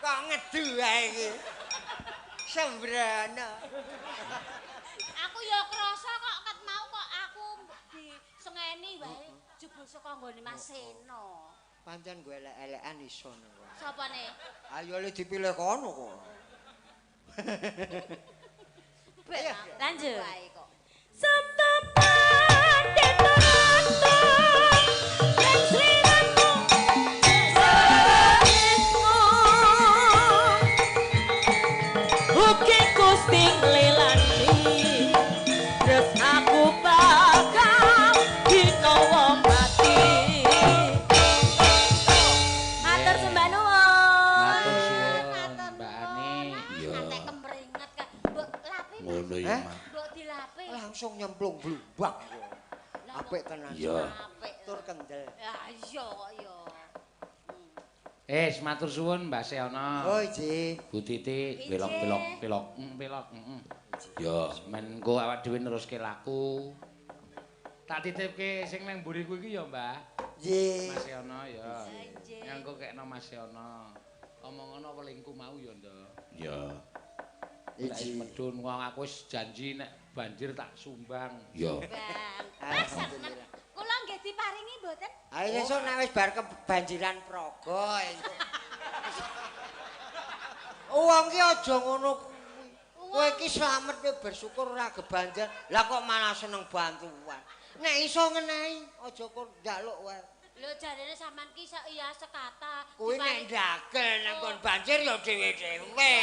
Kok ngedu ae iki. Sembrana. aku ya krasa kok ket mau kok aku disengeni wae jebul saka nggone Mas Seno. Pancen gue elek-elekan iso niku. Sapane? Ayo le dipilih kono kok. Lanjut. Wae kok. Setepan di Toronto yang Sriramu Uki kusting lelani terus aku bakal dinowo mati. Matur sembah nuwun. Matur suwun, Mbak Ani. Iya. Antek kemringet kan. Mbok lapi. Ngono ya, Mak. Mbok dilapi. Langsung nyemplung blumbak. Apik tenan. Iya. Apik. Tur kendel. Ya iya kok ya. Matur suwun Mbak Seana. Oh, Ji. Bu Titik, belok. Ya, Men engko awak dhewe neruske laku. Tak titipke sing nang mburiku iki ya, Mbak. Ji. Mas Seana ya. Nggih. Nganggo kekno Mas Seana. Omongono welingku mau ya, Nduk. ya, Iki medun wong aku wis janji nek banjir tak sumbang. ya. Bang. Alhamdulillah. Kula nggih diparingi mboten? Ayo sesuk nek wis bar kebanjiran Praga. Wong ki aja ngono kuwi. Kowe iki slamet kowe bersyukur ora kebanjir. Lah kok malah seneng bantuan. Nek iso ngenehi aja kok njaluk wae. Lho jarene sampean ki iya sekata. Kuwi nek ndagel nek kon banjir ya dhewe-dhewe.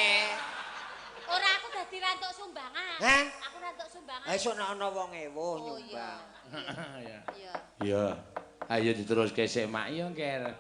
Ora aku dadi rantuk sumbangan. Hah? Aku rantuk sumbangan. Esuk nek ana wong ewuh Oh, iya. nyumbang. Ya. Iya. Ya. Ayo diteruske sik Mak yo, Nger.